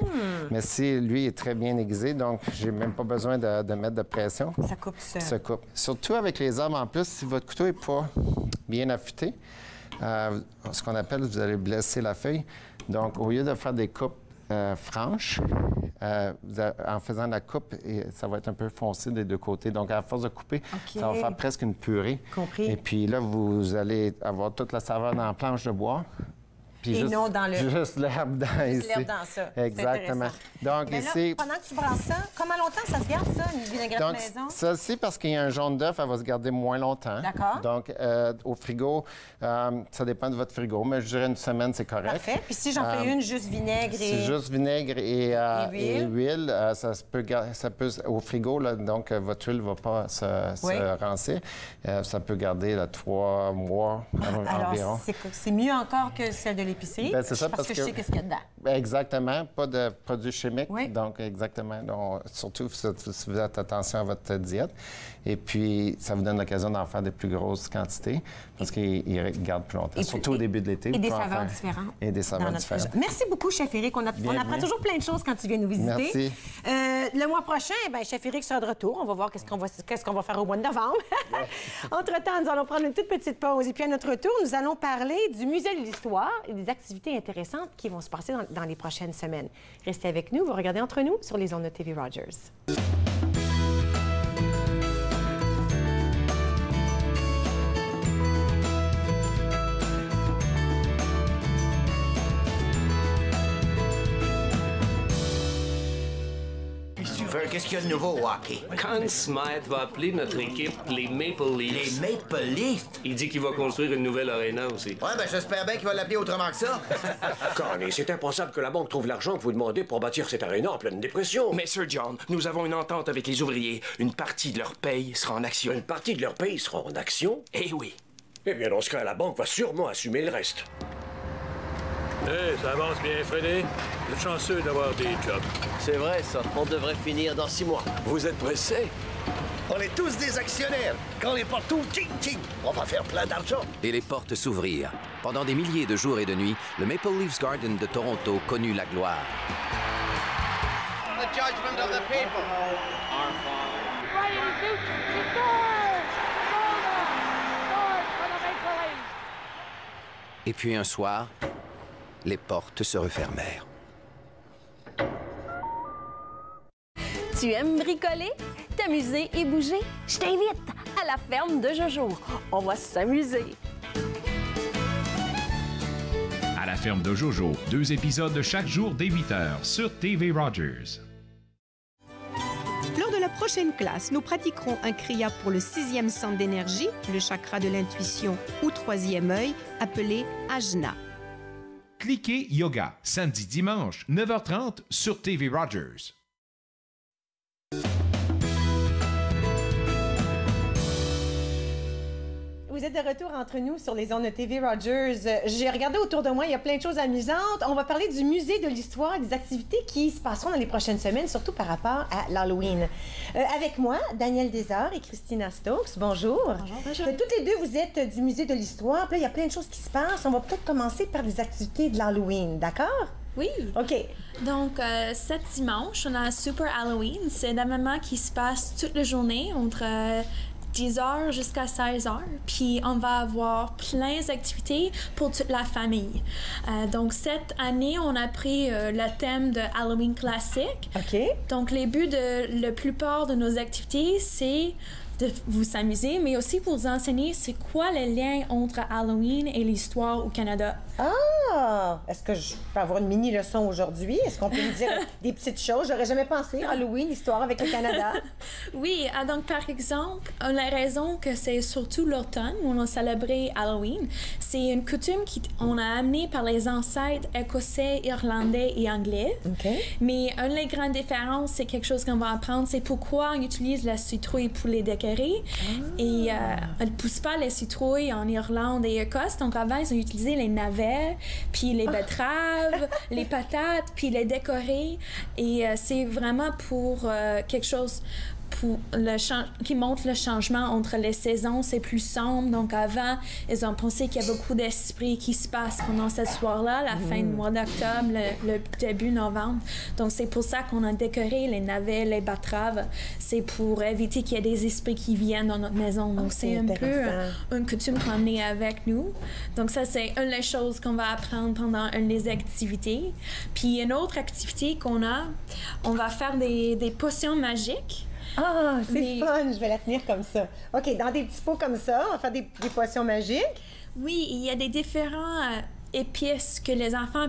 Mais si lui est très bien aiguisé, donc j'ai même pas besoin de mettre de pression.
Ça coupe ça.
Ça coupe. Surtout avec les arbres en plus, si votre couteau n'est pas bien affûté, ce qu'on appelle, vous allez blesser la feuille. Donc, au lieu de faire des coupes franches, en faisant la coupe, ça va être un peu foncé des deux côtés. Donc, à force de couper, ça va faire presque une purée.
Compris.
Et puis là, vous allez avoir toute la saveur dans la planche de bois. Puis
et non dans le...
Juste l'herbe dans ici.
L'herbe dans ça.
Exactement. Donc,
mais
ici...
Là, pendant que tu brasses ça, comment longtemps ça se garde, ça, une vinaigrette maison?
Celle-ci, parce qu'il y a un jaune d'œuf, elle va se garder moins longtemps.
D'accord.
Donc, au frigo, ça dépend de votre frigo, mais je dirais une semaine, c'est correct.
Parfait. Puis si j'en fais une, juste vinaigre et...
C'est juste vinaigre et huile. Ça peut, au frigo, là, donc votre huile ne va pas se rancir. Ça peut garder là, 3 mois environ.
C'est mieux encore que celle de l'épicerie,
ben, c'est ça,
parce que je sais qu'est-ce qu'il y a dedans.
Exactement, pas de produits chimiques.
Oui.
Donc, exactement. Donc, surtout si vous faites attention à votre diète. Et puis, ça vous donne l'occasion d'en faire des plus grosses quantités parce qu'ils gardent plus longtemps, surtout au début de l'été.
Et des saveurs différentes.
Et des saveurs différentes.
Merci beaucoup, Chef Éric. On apprend toujours plein de choses quand tu viens nous visiter.
Merci.
Le mois prochain, Chef Éric sera de retour. On va voir qu'est-ce qu'on va faire au mois de novembre. Entre-temps, nous allons prendre une toute petite pause. Et puis, à notre retour, nous allons parler du Musée de l'Histoire et des activités intéressantes qui vont se passer dans les prochaines semaines. Restez avec nous. Vous regardez Entre nous sur les ondes de TV Rogers.
Qu'est-ce qu'il y a de nouveau au hockey?
Conn Smythe va appeler notre équipe les Maple Leafs.
Les Maple Leafs?
Il dit qu'il va construire une nouvelle arena aussi.
Ouais, j'espère bien qu'il va l'appeler autrement que ça.
Connie, c'est impensable que la banque trouve l'argent que vous demandez pour bâtir cette arena en pleine dépression.
Mais Sir John, nous avons une entente avec les ouvriers. Une partie de leur paye sera en action.
Une partie de leur paye sera en action?
Eh oui.
Eh bien, dans ce cas, la banque va sûrement assumer le reste.
Hey, ça avance bien, Freddy. Vous êtes chanceux d'avoir des jobs.
C'est vrai, ça. On devrait finir dans 6 mois.
Vous êtes pressés?
On est tous des actionnaires. Quand les portes ouvrent, tching, tching, on va faire plein d'argent.
Et les portes s'ouvrirent. Pendant des milliers de jours et de nuits, le Maple Leafs Garden de Toronto connut la gloire.
The judgment of the people. Our Father. Right in the future. He scores! Scores for the Maple Leafs.
Et puis un soir, les portes se refermèrent.
Tu aimes bricoler, t'amuser et bouger? Je t'invite à la ferme de Jojo. On va s'amuser.
À la ferme de Jojo, 2 épisodes chaque jour dès 8h sur TV Rogers.
Lors de la prochaine classe, nous pratiquerons un kriya pour le 6e centre d'énergie, le chakra de l'intuition ou 3e œil, appelé Ajna.
Cliquez Yoga, samedi, dimanche, 9h30 sur TV Rogers.
Vous êtes de retour entre nous sur les ondes de TV Rogers. J'ai regardé autour de moi, il y a plein de choses amusantes. On va parler du musée de l'histoire et des activités qui se passeront dans les prochaines semaines, surtout par rapport à l'Halloween. Avec moi, Danielle Desarts et Christina Stokes. Bonjour.
Bonjour, bonjour.
Toutes les deux, vous êtes du musée de l'histoire. Puis là, il y a plein de choses qui se passent. On va peut-être commencer par des activités de l'Halloween, d'accord?
Oui.
OK.
Donc, cet dimanche, on a Super Halloween. C'est un événement qui se passe toute la journée entre 10h jusqu'à 16h. Puis, on va avoir plein d'activités pour toute la famille. Donc, cette année, on a pris le thème de Halloween classique.
OK.
Donc, les buts de la plupart de nos activités, c'est de vous amuser, mais aussi pour vous enseigner c'est quoi le lien entre Halloween et l'histoire au Canada.
Ah! Est-ce que je peux avoir une mini-leçon aujourd'hui? Est-ce qu'on peut me dire des petites choses? J'aurais jamais pensé. Halloween, histoire avec le Canada.
Oui, donc par exemple, la raison que c'est surtout l'automne où on a célébré Halloween, c'est une coutume qu'on a amenée par les ancêtres écossais, irlandais et anglais.
Okay.
Mais une des grandes différences, c'est quelque chose qu'on va apprendre, c'est pourquoi on utilise la citrouille pour les décorer. Et on ne pousse pas les citrouilles en Irlande et Écosse. Donc avant, ils ont utilisé les navets, puis les betteraves, les patates, puis les décorer. Et c'est vraiment pour quelque chose pour qui montre le changement entre les saisons, c'est plus sombre. Donc avant, ils ont pensé qu'il y a beaucoup d'esprits qui se passent pendant cette soirée-là, la fin du mois d'octobre, le début novembre. Donc c'est pour ça qu'on a décoré les navets, les betteraves. C'est pour éviter qu'il y ait des esprits qui viennent dans notre maison. Donc c'est un peu une coutume qu'on a amenée avec nous. Donc ça, c'est une des choses qu'on va apprendre pendant une des activités. Puis une autre activité qu'on a, on va faire des potions magiques.
Ah, c'est fun! Je vais la tenir comme ça. OK, dans des petits pots comme ça, on va faire des potions magiques.
Oui, il y a des différents épices que les enfants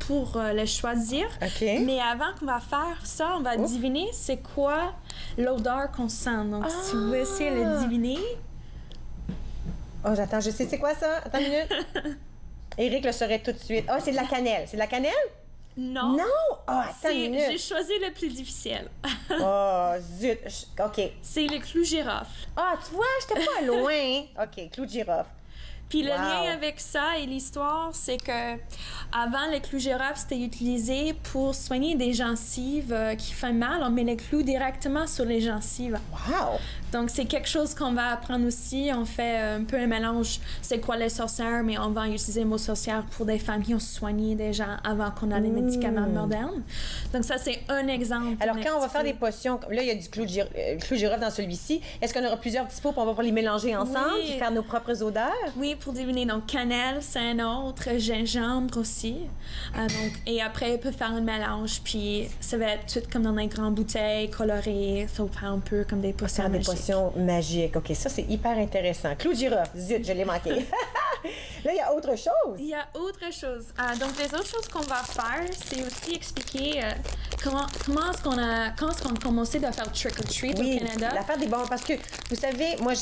pour les choisir.
OK.
Mais avant qu'on va faire ça, on va deviner c'est quoi l'odeur qu'on sent. Donc, si vous voulez essayer de le deviner.
Oh, j'attends, je sais c'est quoi ça? Attends une minute. Éric le saurait tout de suite. Ah, c'est de la cannelle. C'est de la cannelle?
Non.
Non? Ah, attends une minute.
J'ai choisi le plus difficile.
Oh, zut. OK.
C'est le clou girofle.
Ah, tu vois, j'étais pas loin. OK, clou girofle.
Puis le lien avec ça et l'histoire, c'est que avant, le clou girofle, c'était utilisé pour soigner des gencives qui font mal. On met les clous directement sur les gencives.
Wow!
Donc, c'est quelque chose qu'on va apprendre aussi. On fait un peu un mélange, c'est quoi les sorcières, mais on va utiliser le mot sorcière pour des femmes qui ont soigné des gens avant qu'on ait les médicaments modernes. Donc, ça, c'est un exemple.
Alors, quand on va faire des potions, là, il y a du clou girofle dans celui-ci. Est-ce qu'on aura plusieurs petits pots, puis on va pouvoir les mélanger ensemble et faire nos propres odeurs?
Oui, pour deviner. Donc, cannelle, c'est un autre, gingembre aussi. Donc, et après, on peut faire un mélange, puis ça va être tout comme dans des grandes bouteilles colorées. Ça va faire un peu comme des potions magiques.
Magique. OK, ça, c'est hyper intéressant. Clou de girofle. Zut, je l'ai manqué. Là, il y a autre chose.
Il y a autre chose. Donc, les autres choses qu'on va faire, c'est aussi expliquer comment est-ce qu'on a commencé à faire trick-or-treat au Canada.
L'affaire des bonbons. Parce que, vous savez, moi,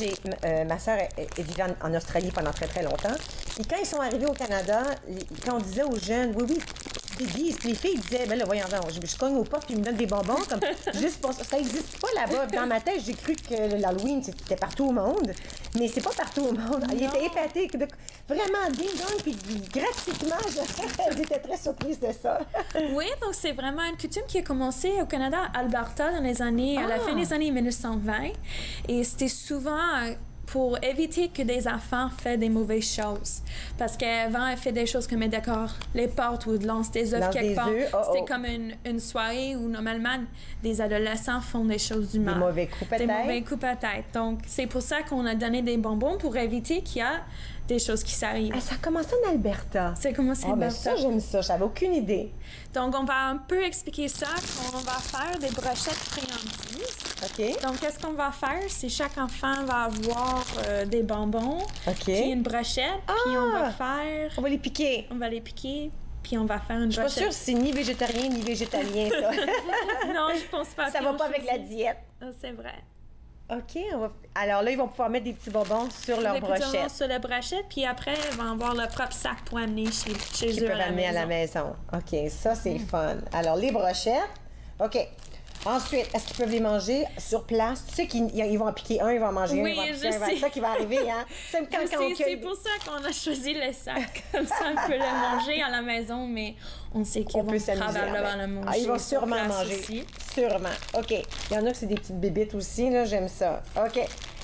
ma sœur est vivée en Australie pendant très, très longtemps. Et quand ils sont arrivés au Canada, quand on disait aux jeunes, oui, les filles disaient, ben là, voyons donc, je cogne aux portes puis ils me donnent des bonbons. Comme, juste pour ça. Ça n'existe pas là-bas. Dans ma tête, j'ai cru que l'Halloween, c'était partout au monde. Mais c'est pas partout au monde. Ils étaient épatés. Vraiment ding-dong, puis gratuitement, j'étais très surprise de ça.
Oui, donc c'est vraiment une coutume qui a commencé au Canada, à Alberta, dans les années, à la fin des années 1920. Et c'était souvent pour éviter que des enfants fassent des mauvaises choses. Parce qu'avant, elle fait des choses comme elle décore les portes ou lance des œufs quelque part. C'était comme une soirée où, normalement, des adolescents font des choses du mal.
Des mauvais coups peut-être.
Des mauvais coups peut-être. Donc, c'est pour ça qu'on a donné des bonbons pour éviter qu'il y a des choses qui s'arrivent.
Ah, ça a commencé en Alberta.
Ça a commencé en Alberta.
Ça, j'aime ça. J'avais aucune idée.
Donc, on va un peu expliquer ça. On va faire des brochettes friandises.
OK.
Donc, qu'est-ce qu'on va faire? C'est chaque enfant va avoir des bonbons.
OK.
Puis une brochette. Puis on va faire...
On va les piquer.
On va les piquer. puis on va faire une brochette.
Je suis pas sûre si c'est ni végétarien ni végétalien, ça.
Non, je pense pas.
Ça va pas avec la diète.
C'est vrai.
OK. Alors là, ils vont pouvoir mettre des petits bonbons sur leur brochette. Des petits bonbons
sur la brochette, puis après, ils vont avoir leur propre sac pour amener chez eux
à la maison. OK, ça, c'est fun. Alors, les brochettes. OK. Ensuite, est-ce qu'ils peuvent les manger sur place? Tu sais qu'ils vont en piquer un, ils vont en manger un, ils vont en piquer un. C'est ça qui va arriver, hein?
C'est pour ça qu'on a choisi le sac. Comme ça, on peut le manger à la maison, mais on sait qu'ils vont probablement le manger.
Ah, ils vont sûrement manger. Aussi. Sûrement. OK. Il y en a que c'est des petites bébites aussi, là. J'aime ça. OK.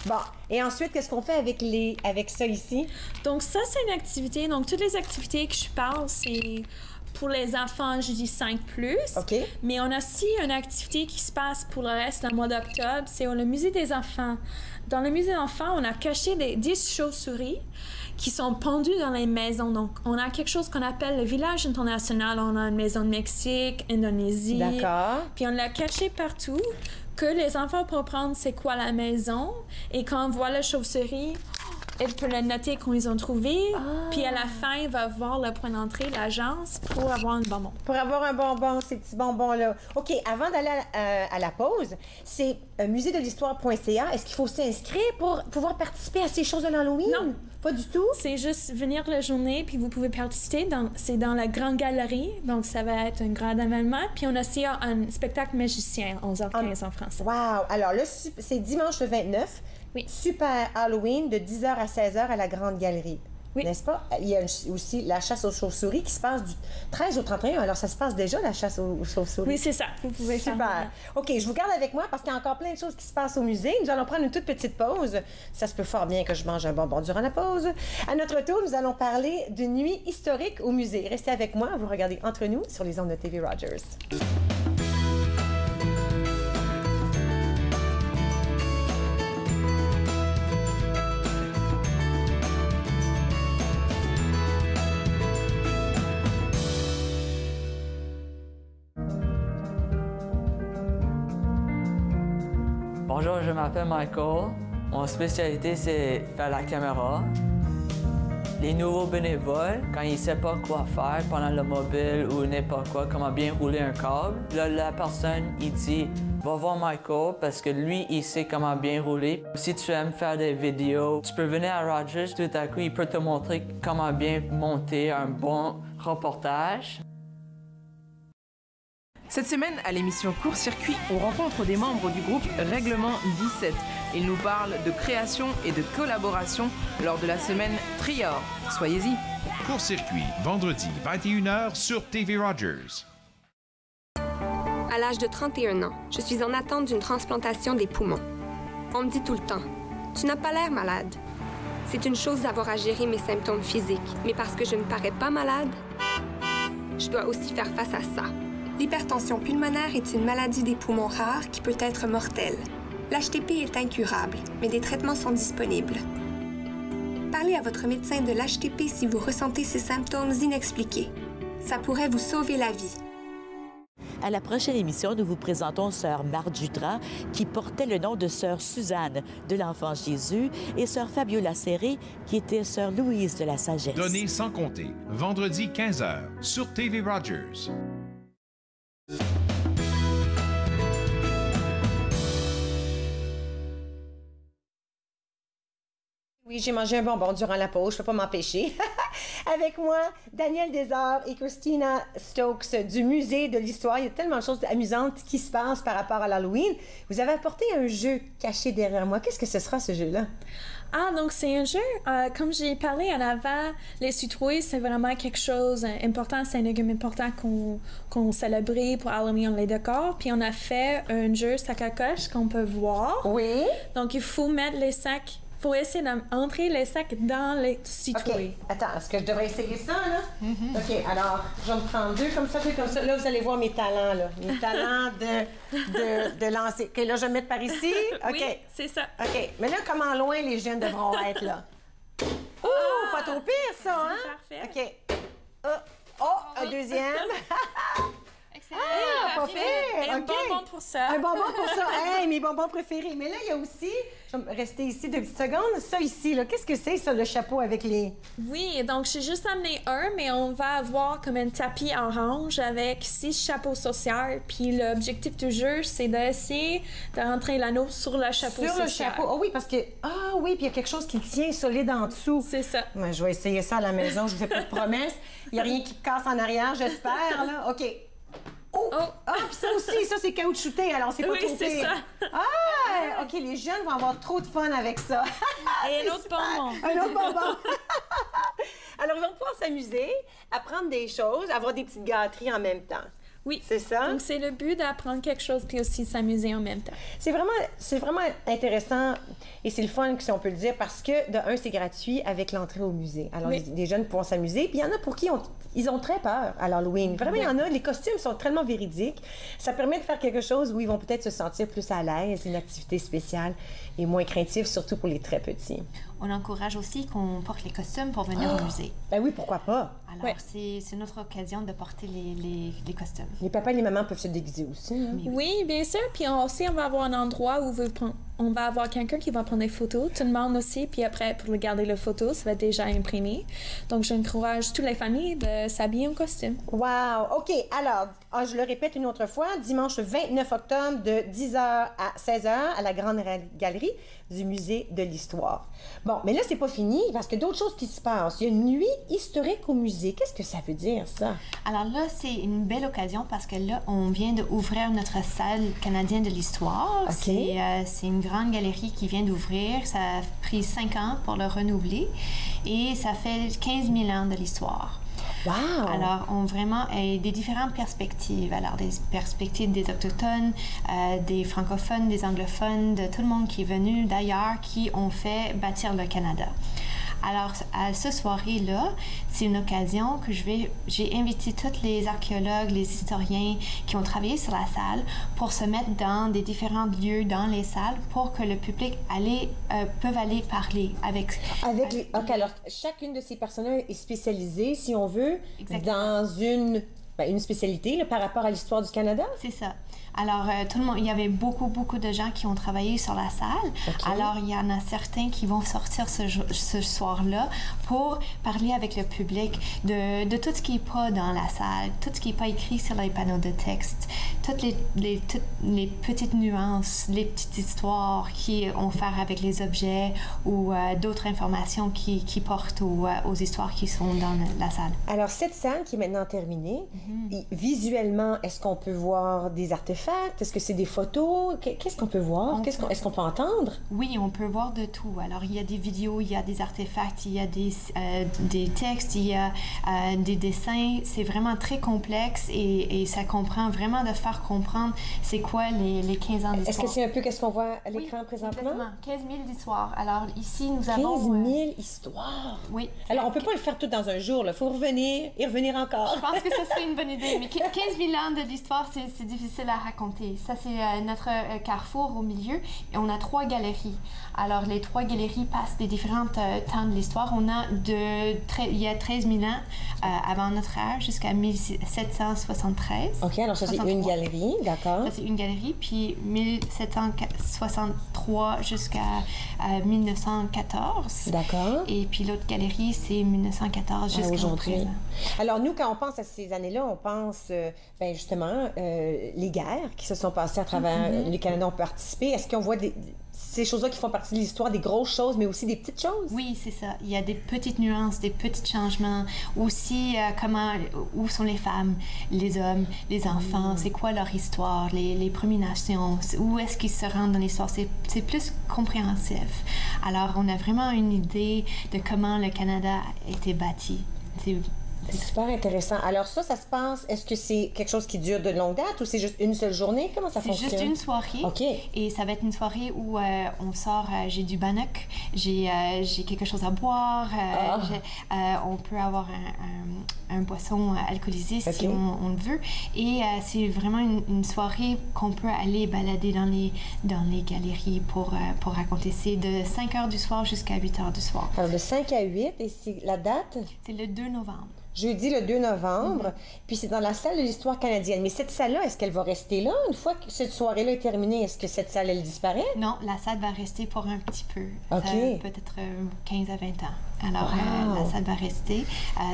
Bon. Et ensuite, qu'est-ce qu'on fait avec ça ici?
Donc, ça, c'est une activité. Donc, toutes les activités que je parle, c'est... Pour les enfants, je dis 5+.
OK.
Mais on a aussi une activité qui se passe pour le reste du mois d'octobre. C'est le musée des enfants. Dans le musée des enfants, on a caché 10 chauves-souris qui sont pendues dans les maisons. Donc, on a quelque chose qu'on appelle le village international. On a une maison de Mexique, Indonésie.
D'accord.
Puis on l'a caché partout, que les enfants peuvent prendre c'est quoi la maison. Et quand on voit la chauve-souris, ils peuvent le noter quand ils ont trouvé. Puis à la fin, il va voir le point d'entrée, l'agence, pour avoir un bonbon.
Pour avoir un bonbon, ces petits bonbons-là. OK, avant d'aller à la pause, c'est muséedelhistoire.ca. Est-ce qu'il faut s'inscrire pour pouvoir participer à ces choses de l'Halloween?
Non.
Pas du tout?
C'est juste venir la journée, puis vous pouvez participer. C'est dans la grande galerie, donc ça va être un grand événement. Puis on a aussi un spectacle magicien, 11h15 en français.
Wow! Alors là, c'est dimanche le 29.
Oui.
Super Halloween de 10h à 16h à la Grande Galerie.
Oui.
N'est-ce pas? Il y a aussi la chasse aux chauves-souris qui se passe du 13 au 31. Alors, ça se passe déjà, la chasse aux chauves-souris?
Oui, c'est ça. Vous pouvez
Super.
faire.
OK, je vous garde avec moi parce qu'il y a encore plein de choses qui se passent au musée. Nous allons prendre une toute petite pause. Ça se peut fort bien que je mange un bonbon durant la pause. À notre tour, nous allons parler d'une nuit historique au musée. Restez avec moi. Vous regardez Entre nous sur les ondes de TV Rogers.
Bonjour, je m'appelle Michael. Mon spécialité, c'est faire la caméra. Les nouveaux bénévoles, quand ils ne savent pas quoi faire pendant le mobile ou n'importe quoi, comment bien rouler un câble, là, la personne, il dit « Va voir Michael parce que lui, il sait comment bien rouler. Si tu aimes faire des vidéos, tu peux venir à Rogers, tout à coup, il peut te montrer comment bien monter un bon reportage. »
Cette semaine, à l'émission Court-Circuit, on rencontre des membres du groupe Règlement 17. Ils nous parlent de création et de collaboration lors de la semaine Trior. Soyez-y.
Court-Circuit, vendredi, 21h sur TV Rogers.
À l'âge de 31 ans, je suis en attente d'une transplantation des poumons. On me dit tout le temps, « Tu n'as pas l'air malade. » C'est une chose d'avoir à gérer mes symptômes physiques, mais parce que je ne parais pas malade, je dois aussi faire face à ça. L'hypertension pulmonaire est une maladie des poumons rares qui peut être mortelle. L'HTP est incurable, mais des traitements sont disponibles. Parlez à votre médecin de l'HTP si vous ressentez ces symptômes inexpliqués. Ça pourrait vous sauver la vie.
À la prochaine émission, nous vous présentons Sœur Marthe Jutras, qui portait le nom de Sœur Suzanne de l'Enfant Jésus, et Sœur Fabiola Serré, qui était Sœur Louise de la Sagesse.
Données sans compter, vendredi 15h sur TV Rogers.
Oui, j'ai mangé un bonbon durant la pause, je ne peux pas m'empêcher. Avec moi, Daniel Desarts et Christina Stokes du Musée de l'Histoire. Il y a tellement de choses amusantes qui se passent par rapport à l'Halloween. Vous avez apporté un jeu caché derrière moi. Qu'est-ce que ce sera, ce jeu-là?
Ah, donc c'est un jeu, comme j'ai parlé en avant, les citrouilles, c'est vraiment quelque chose d'important, c'est un légume important qu'on célèbre pour Halloween, les décors. Puis on a fait un jeu sac à coche qu'on peut voir.
Oui.
Donc il faut mettre les sacs, il faut essayer d'entrer les sacs dans les citrouilles.
OK. Attends, est-ce que je devrais essayer ça, là? OK, alors, je vais me prendre deux comme ça, deux comme ça. Là, vous allez voir mes talents, là. Mes talents de lancer. OK, là, je vais me mettre par ici. OK.
Oui, c'est ça.
OK. Mais là, comment loin les jeunes devront être, là? Oh, pas trop pire, ça, hein?
Parfait.
OK. Oh, un deuxième.
Excellent.
pas fait.
Un bonbon pour ça.
Un bonbon pour ça. Hey, mes bonbons préférés. Mais là, il y a aussi, je vais rester ici 2 petites secondes, ça ici, là. Qu'est-ce que c'est, ça, le chapeau avec les...
Oui, donc j'ai juste amené un, mais on va avoir comme un tapis orange avec 6 chapeaux sociaux. Puis l'objectif du jeu, c'est d'essayer de rentrer l'anneau sur le chapeau social.
Sur le chapeau. Ah oui, parce que... Ah oui, puis il y a quelque chose qui tient solide en dessous.
C'est ça.
Ouais, je vais essayer ça à la maison. Je vous fais pas de promesses. Il n'y a rien qui casse en arrière, j'espère, là. OK. Oh! Ah, puis ça aussi, ça, c'est caoutchouté, alors c'est pas
oui,
trop
c'est
pire.
ça.
Ah! OK, les jeunes vont avoir trop de fun avec ça.
Et un autre bonbon.
Un autre bonbon. Alors, ils vont pouvoir s'amuser, apprendre des choses, avoir des petites gâteries en même temps.
Oui.
C'est ça?
Donc, c'est le but d'apprendre quelque chose puis aussi s'amuser en même temps.
C'est vraiment intéressant et c'est le fun, si on peut le dire, parce que, de un, c'est gratuit avec l'entrée au musée. Alors,
oui.
les jeunes pourront s'amuser. Puis, il y en a pour qui ils ont très peur à l'Halloween. Vraiment, il y en a. Les costumes sont tellement véridiques. Ça permet de faire quelque chose où ils vont peut-être se sentir plus à l'aise, une activité spéciale et moins craintive, surtout pour les très petits.
On encourage aussi qu'on porte les costumes pour venir au musée.
Ben oui, pourquoi pas?
Alors, c'est notre occasion de porter les costumes.
Les papas et les mamans peuvent se déguiser aussi. Hein?
Oui, bien sûr. Puis aussi, on va avoir un endroit où on va avoir quelqu'un qui va prendre des photos, tout le monde aussi. Puis après, pour regarder les photos, ça va être déjà imprimé. Donc, j'encourage toutes les familles de s'habiller en costume.
Wow! OK. Alors, je le répète une autre fois, dimanche 29 octobre de 10h à 16h à la Grande Galerie du Musée de l'Histoire. Bon, mais là, c'est pas fini parce que d'autres choses qui se passent. Il y a une nuit historique au musée. Qu'est-ce que ça veut dire, ça?
Alors là, c'est une belle occasion parce que là, on vient d'ouvrir notre salle canadienne de l'Histoire.
Okay.
C'est une grande galerie qui vient d'ouvrir. Ça a pris 5 ans pour le renouveler et ça fait 15 000 ans de l'Histoire.
Wow!
Alors, on vraiment des différentes perspectives. Alors, des perspectives des Autochtones, des francophones, des anglophones, de tout le monde qui est venu d'ailleurs, qui ont fait bâtir le Canada. Alors, à ce soirée-là, c'est une occasion que j'ai invité tous les archéologues, les historiens qui ont travaillé sur la salle pour se mettre dans des différents lieux dans les salles pour que le public peuvent aller parler avec
les... OK, alors, chacune de ces personnes est spécialisée, si on veut, dans une spécialité là, par rapport à l'histoire du Canada?
C'est ça. Alors, tout le monde, il y avait beaucoup de gens qui ont travaillé sur la salle. Okay. Alors, il y en a certains qui vont sortir ce soir-là pour parler avec le public de tout ce qui n'est pas dans la salle, tout ce qui n'est pas écrit sur les panneaux de texte, toutes les petites nuances, les petites histoires qui ont à faire avec les objets ou d'autres informations qui portent aux histoires qui sont dans la salle.
Alors, cette salle qui est maintenant terminée, visuellement, est-ce qu'on peut voir des artefacts? Est-ce que c'est des photos? Qu'est-ce qu'on peut voir? Est-ce qu'on peut entendre?
Oui, on peut voir de tout. Alors, il y a des vidéos, il y a des artefacts, il y a des textes, il y a des dessins. C'est vraiment très complexe et ça comprend vraiment de faire comprendre c'est quoi les 15 ans d'histoire.
Est-ce que c'est un peu qu'est-ce qu'on voit à l'écran présentement?
Exactement. 15 000 histoires. Alors, ici, nous avons...
15 000 histoires?
Oui.
Alors, on peut pas le faire tout dans un jour. Il faut revenir et revenir encore.
Je pense que ce serait une bonne idée. Mais 15 000 ans de l'histoire, c'est difficile à raconter. Ça, c'est notre carrefour au milieu. Et on a 3 galeries. Alors, les 3 galeries passent des différents temps de l'histoire. On a il y a 13 000 ans avant notre ère jusqu'à 1773.
OK, alors ça, c'est une galerie, d'accord.
Ça, c'est une galerie. Puis 1763 jusqu'à 1914.
D'accord.
Et puis l'autre galerie, c'est 1914 jusqu'à aujourd'hui.
Alors, nous, quand on pense à ces années-là, on pense, justement, les guerres qui se sont passées à travers les Canadiens ont participé. Est-ce qu'on voit ces choses-là qui font partie de l'histoire, des grosses choses, mais aussi des petites choses?
Oui, c'est ça. Il y a des petites nuances, des petits changements. Aussi, où sont les femmes, les hommes, les enfants, c'est quoi leur histoire, les Premières Nations, où est-ce qu'ils se rendent dans l'histoire? C'est plus compréhensif. Alors, on a vraiment une idée de comment le Canada a été bâti.
C'est super intéressant. Alors ça se passe, est-ce que c'est quelque chose qui dure de longue date ou c'est juste une seule journée? Comment ça fonctionne?
C'est juste une soirée.
OK.
Et ça va être une soirée où on sort, j'ai du bannock, j'ai quelque chose à boire, on peut avoir un boisson alcoolisé si on le veut. Et c'est vraiment une soirée qu'on peut aller balader dans les galeries pour raconter. C'est de 5 h du soir jusqu'à 8 h du soir.
Alors de 5 à 8, et c'est la date?
C'est le 2 novembre.
jeudi le 2 novembre. Puis c'est dans la salle de l'Histoire canadienne. Mais cette salle-là, est-ce qu'elle va rester là? Une fois que cette soirée-là est terminée, est-ce que cette salle, elle disparaît?
Non, la salle va rester pour un petit peu. Peut-être 15 à 20 ans. Alors, la salle va rester.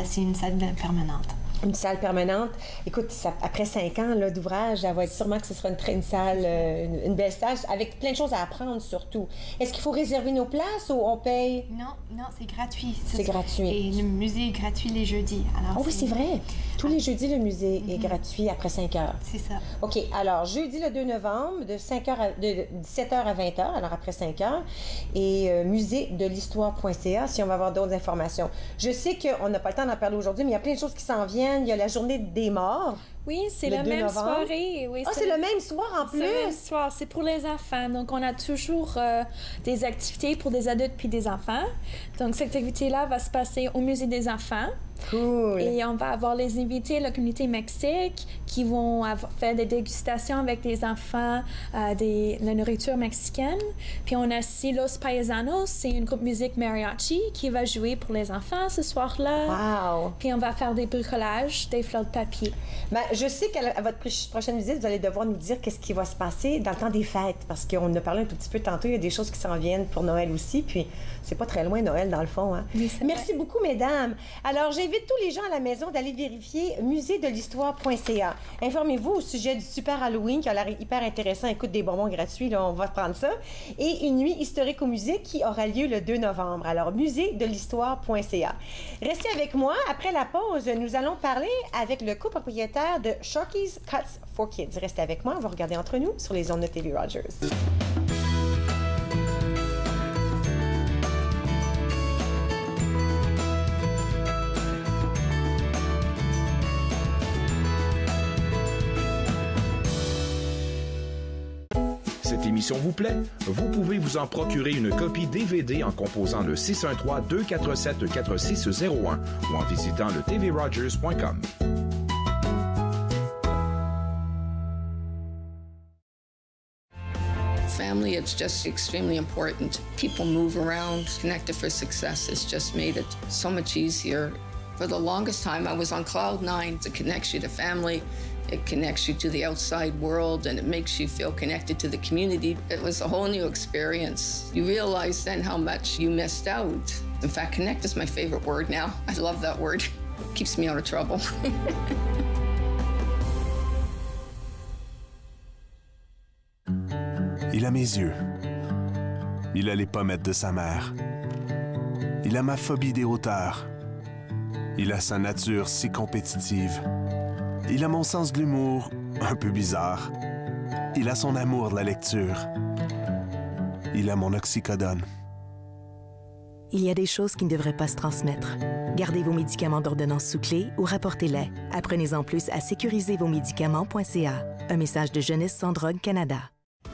C'est une salle permanente.
Une salle permanente. Écoute, après 5 ans d'ouvrage, elle va être sûrement que ce sera une salle, une belle salle, avec plein de choses à apprendre surtout. Est-ce qu'il faut réserver nos places ou on paye?
Non, c'est gratuit.
C'est gratuit.
Et le musée est gratuit les jeudis. Alors,
oui, c'est vrai. Tous les jeudis, le musée est gratuit après 5 heures.
C'est ça.
OK. Alors, jeudi le 2 novembre, de 17h à 20h, alors après 5 heures, et musée-de-l'histoire.ca si on va avoir d'autres informations. Je sais qu'on n'a pas le temps d'en parler aujourd'hui, mais il y a plein de choses qui s'en viennent. Il y a la journée des morts.
Oui, c'est la même soirée. Oui,
c'est le même soir en plus?
C'est le même soir. C'est pour les enfants. Donc, on a toujours des activités pour des adultes puis des enfants. Donc, cette activité-là va se passer au Musée des enfants.
Cool.
Et on va avoir les invités de la communauté mexique qui vont faire des dégustations avec les enfants de la nourriture mexicaine. Puis on a aussi Los Paisanos, c'est une groupe musique mariachi qui va jouer pour les enfants ce soir-là.
Wow!
Puis on va faire des bricolages, des fleurs de papier.
Bien, je sais qu'à votre prochaine visite, vous allez devoir nous dire qu'est-ce qui va se passer dans le temps des fêtes, parce qu'on en a parlé un tout petit peu tantôt, il y a des choses qui s'en viennent pour Noël aussi, puis c'est pas très loin Noël dans le fond. Hein?
Oui,
merci beaucoup, mesdames. Alors, j'invite tous les gens à la maison d'aller vérifier musée-de-l'histoire.ca. Informez-vous au sujet du super Halloween qui a l'air hyper intéressant. Écoute, des bonbons gratuits, là, on va prendre ça. Et une nuit historique au musée qui aura lieu le 2 novembre. Alors, musée-de-l'histoire.ca. Restez avec moi. Après la pause, nous allons parler avec le copropriétaire de Sharky's Cuts for Kids. Restez avec moi, on va regarder entre nous sur les ondes de TV Rogers.
Cette émission vous plaît? Vous pouvez vous en procurer une copie DVD en composant le 613-247-4601 ou en visitant le tvrogers.com.
Family, it's just extremely important. People move around. Connected for Success has just made it so much easier. For the longest time, I was on cloud 9. It connects you to family. It connects you to the outside world, and it makes you feel connected to the community. It was a whole new experience. You realize then how much you missed out. In fact, connect is my favorite word now. I love that word. It keeps me out of trouble.
Il a mes yeux. Il a les pommettes de sa mère. Il a ma phobie des hauteurs. Il a sa nature si compétitive. Il a mon sens de l'humour, un peu bizarre. Il a son amour de la lecture. Il a mon oxycodone.
Il y a des choses qui ne devraient pas se transmettre. Gardez vos médicaments d'ordonnance sous clé ou rapportez-les. Apprenez-en plus à sécuriservosmédicaments.ca. Un message de Jeunesse sans drogue Canada.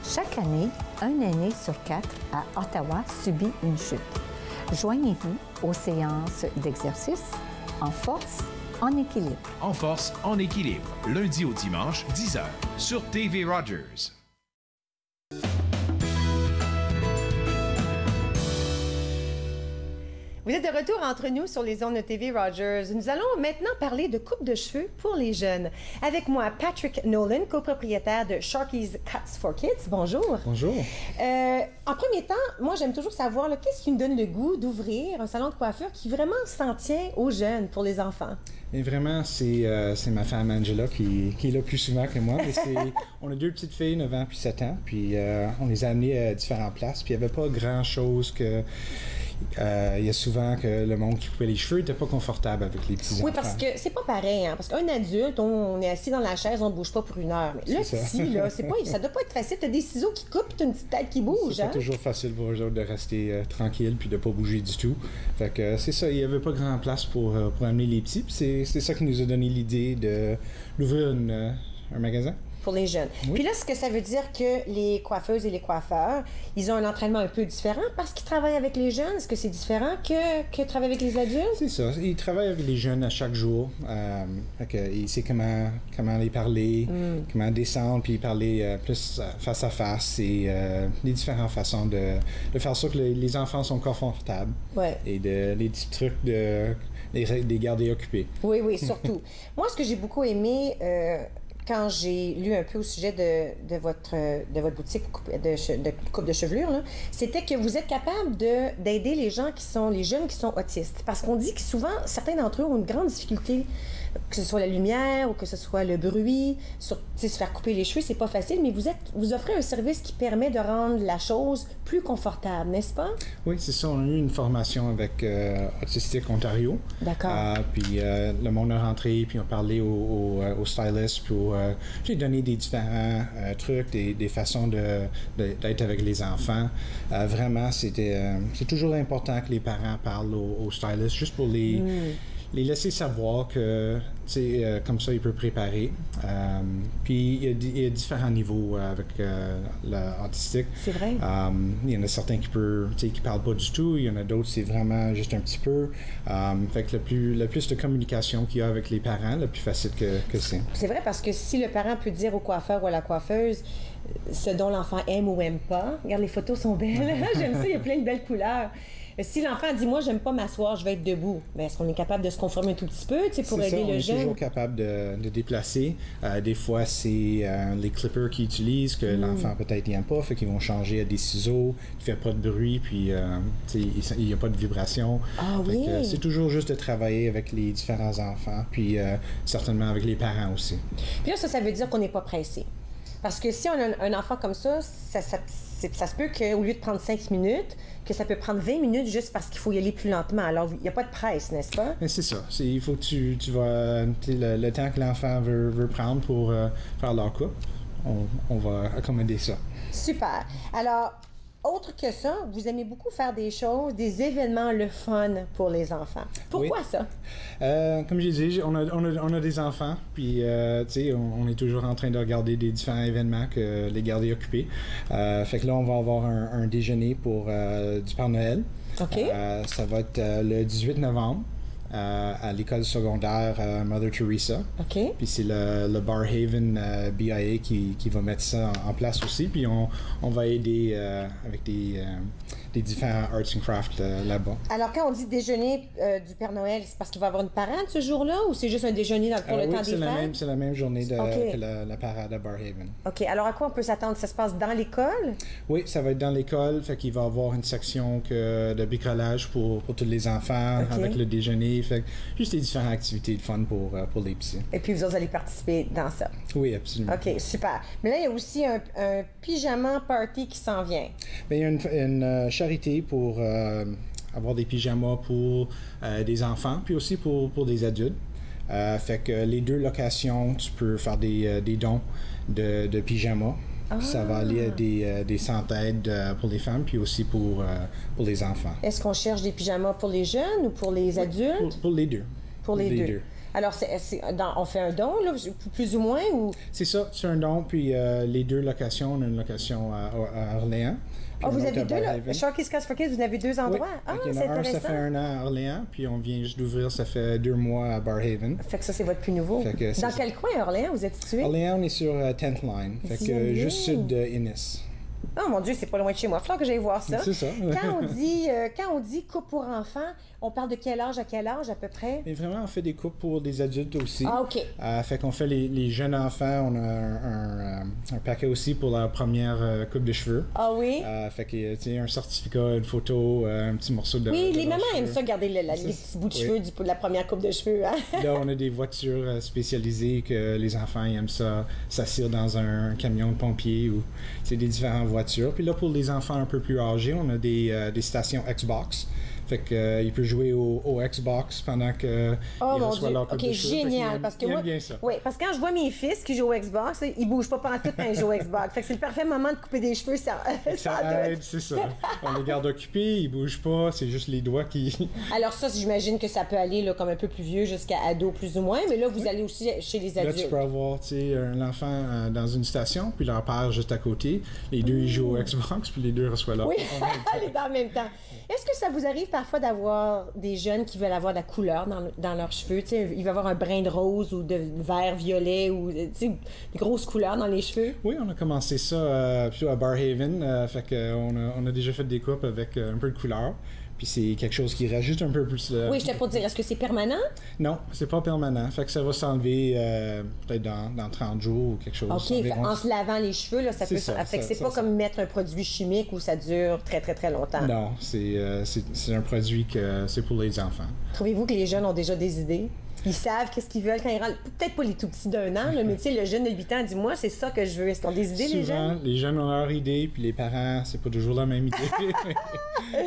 Chaque année, un aîné sur 4 à Ottawa subit une chute. Joignez-vous aux séances d'exercice en force, en équilibre.
En force, en équilibre, lundi au dimanche, 10h, sur TV Rogers.
Vous êtes de retour entre nous sur les ondes de TV Rogers. Nous allons maintenant parler de coupe de cheveux pour les jeunes. Avec moi, Patrick Nolan, copropriétaire de Sharky's Cuts for Kids. Bonjour.
Bonjour.
En premier temps, moi, j'aime toujours savoir qu'est-ce qui me donne le goût d'ouvrir un salon de coiffure qui vraiment s'en tient aux jeunes, pour les enfants.
Et vraiment, c'est ma femme Angela qui est là plus souvent que moi. On a 2 petites filles, 9 ans puis 7 ans, puis on les a amenées à différentes places, puis il n'y avait pas grand-chose que... Il y a souvent que le monde qui coupait les cheveux n'était pas confortable avec les petits-enfants.
Oui, parce que c'est pas pareil, hein? Parce qu'un adulte, on est assis dans la chaise, on ne bouge pas pour 1 heure. Mais là, petit, là, ça doit pas être facile. T'as des ciseaux qui coupent, t'as une petite tête qui bouge.
C'est pas toujours facile pour eux autres de rester tranquille puis de pas bouger du tout. Fait que c'est ça, il n'y avait pas grand place pour amener les petits. Puis c'est ça qui nous a donné l'idée d'ouvrir un magasin.
pour les jeunes.
Oui.
Puis là, est-ce que ça veut dire que les coiffeuses et les coiffeurs, ils ont un entraînement un peu différent parce qu'ils travaillent avec les jeunes? Est-ce que c'est différent que travailler avec les adultes?
C'est ça. Ils travaillent avec les jeunes à chaque jour. Ils savent comment les parler, comment descendre, puis parler plus face à face et les différentes façons de faire ça que les enfants sont confortables.
Ouais.
Et les petits trucs de les garder occupés.
Oui, oui, surtout. Moi, ce que j'ai beaucoup aimé quand j'ai lu un peu au sujet de votre boutique de coupe de chevelure, c'était que vous êtes capable d'aider les jeunes qui sont autistes. Parce qu'on dit que souvent, certains d'entre eux ont une grande difficulté, que ce soit la lumière ou que ce soit le bruit, se faire couper les cheveux, c'est pas facile, mais vous offrez un service qui permet de rendre la chose plus confortable, n'est-ce pas?
Oui, c'est ça. On a eu une formation avec Autistique Ontario.
D'accord.
Puis le monde est rentré, puis on parlait aux stylistes pour j'ai donné des différents trucs, des façons d'être avec les enfants. Vraiment, c'est toujours important que les parents parlent aux stylistes, juste pour les laisser savoir que, comme ça, ils peuvent préparer. Puis, il y a différents niveaux avec l'autistique.
C'est vrai.
Il y en a certains qui parlent pas du tout. Il y en a d'autres, c'est vraiment juste un petit peu. Fait que le plus de communication qu'il y a avec les parents, le plus facile que c'est.
C'est vrai, parce que si le parent peut dire au coiffeur ou à la coiffeuse ce dont l'enfant aime ou aime pas, regarde, les photos sont belles. J'aime ça, il y a plein de belles couleurs. Si l'enfant dit, moi, j'aime pas m'asseoir, je vais être debout, mais est-ce qu'on est capable de se conformer un tout petit peu pour aider le jeune?
On est toujours capable de déplacer. Des fois, c'est les clippers qu'ils utilisent que l'enfant peut-être n'aime pas, fait qu'ils vont changer à des ciseaux qui ne fait pas de bruit, puis il n'y a pas de vibration.
Ah oui!
C'est toujours juste de travailler avec les différents enfants, puis certainement avec les parents aussi.
Puis là, ça veut dire qu'on n'est pas pressé. Parce que si on a un enfant comme ça se peut qu'au lieu de prendre 5 minutes, que ça peut prendre 20 minutes juste parce qu'il faut y aller plus lentement. Alors, il n'y a pas de presse, n'est-ce pas?
Mais c'est ça. Il faut que tu vas... Le temps que l'enfant veut prendre pour faire leur coupe, on va accommoder ça.
Super. Alors, autre que ça, vous aimez beaucoup faire des choses, des événements le fun pour les enfants. Pourquoi ça?
Comme j'ai dit, on a des enfants, puis on est toujours en train de regarder des différents événements que les garder occupés. Fait que là, on va avoir un déjeuner pour du Père Noël.
OK.
Ça va être le 18 novembre. À l'école secondaire Mother Teresa.
OK.
Puis c'est le Barrhaven BIA qui va mettre ça en place aussi. Puis on va aider avec des différents arts and crafts là-bas.
Alors, quand on dit déjeuner du Père Noël, c'est parce qu'il va y avoir une parade ce jour-là ou c'est juste un déjeuner pour le temps des fêtes?
C'est la même journée que la parade à Barrhaven.
OK. Alors, à quoi on peut s'attendre? Ça se passe dans l'école?
Oui, ça va être dans l'école. Fait qu'il va y avoir une section de bricolage pour tous les enfants avec le déjeuner. Fait que juste des différentes activités de fun pour les petits.
Et puis, vous autres allez participer dans ça?
Oui, absolument.
OK, super. Mais là, il y a aussi un pyjama party qui s'en vient.
Bien, il y a une charité pour avoir des pyjamas pour des enfants, puis aussi pour des adultes. Fait que les deux locations, tu peux faire des dons de pyjamas. Ça va aller à des sans-aides pour les femmes, puis aussi pour les enfants.
Est-ce qu'on cherche des pyjamas pour les jeunes ou pour les adultes?
Pour les deux.
Pour les deux. Alors, on fait un don, là, plus ou moins? Ou...
C'est ça, c'est un don, puis les deux locations, on a une location à Orléans.
Vous avez deux, là? Sharky's Cast for Kids, vous avez deux endroits?
Oui.
C'est intéressant.
Ça fait 1 an à Orléans, puis on vient juste d'ouvrir, ça fait 2 mois à Barrhaven.
Fait que ça, c'est votre plus nouveau. Dans quel coin, Orléans, vous êtes situé?
Orléans, on est sur 10th Line, fait que juste sud de Innis.
Oh mon Dieu, c'est pas loin de chez moi. Il faut que j'aille voir ça.
C'est ça.
Quand on dit coupe pour enfants, on parle de quel âge à quel âge à peu près?
Mais vraiment, on fait des coupes pour des adultes aussi.
Ah, OK.
Fait qu'on fait les jeunes enfants. On a un paquet aussi pour leur première coupe de cheveux.
Ah oui?
Fait qu'il y a un certificat, une photo, un petit morceau de...
Oui, les mamans aiment ça, garder les petits bouts de cheveux de la première coupe de cheveux. Hein?
Là, on a des voitures spécialisées que les enfants aiment ça, s'asseoir dans un camion de pompiers ou c'est des différentes voitures. Puis là, pour les enfants un peu plus âgés, on a des stations Xbox. Fait qu'il peut jouer au Xbox pendant que il reçoit leur coupe de cheveux.
Génial, parce que moi,
bien ça.
Oui, parce que quand je vois mes fils qui jouent au Xbox, ils bougent pas pendant tout quand ils jouent au Xbox. Fait que c'est le parfait moment de couper des cheveux, ça
aide, c'est ça. On les garde occupés, ils bougent pas, c'est juste les doigts qui...
Alors ça, j'imagine que ça peut aller là, comme un peu plus vieux jusqu'à ado plus ou moins, mais là, vous allez aussi chez les adultes.
Là, tu peux avoir un enfant dans une station, puis leur père juste à côté. Les deux, ils jouent au Xbox, puis les deux reçoivent leur...
Oui, les deux en même temps. Est-ce que ça vous arrive parfois d'avoir des jeunes qui veulent avoir de la couleur dans leurs cheveux? T'sais, il va avoir un brin de rose ou de vert violet ou des grosses couleurs dans les cheveux?
Oui, on a commencé ça plutôt à Barrhaven. Fait qu'on a déjà fait des coupes avec un peu de couleur. Puis c'est quelque chose qui rajoute un peu plus...
Oui, j'étais pour dire, est-ce que c'est permanent?
Non, c'est pas permanent. Fait que ça va s'enlever peut-être dans 30 jours ou quelque chose.
OK, en se lavant les cheveux, là, ça peut... Fait que c'est pas comme mettre un produit chimique où ça dure très, très, très longtemps.
Non, c'est un produit que c'est pour les enfants.
Trouvez-vous que les jeunes ont déjà des idées? Ils savent qu'est-ce qu'ils veulent quand ils rentrent. Peut-être pas les tout petits d'1 an, là, mais tu sais, le jeune de 8 ans dit moi, c'est ça que je veux. Est-ce qu'ils ont des idées,
souvent,
les jeunes?
Les jeunes ont leur idée, puis les parents, c'est pas toujours la même idée.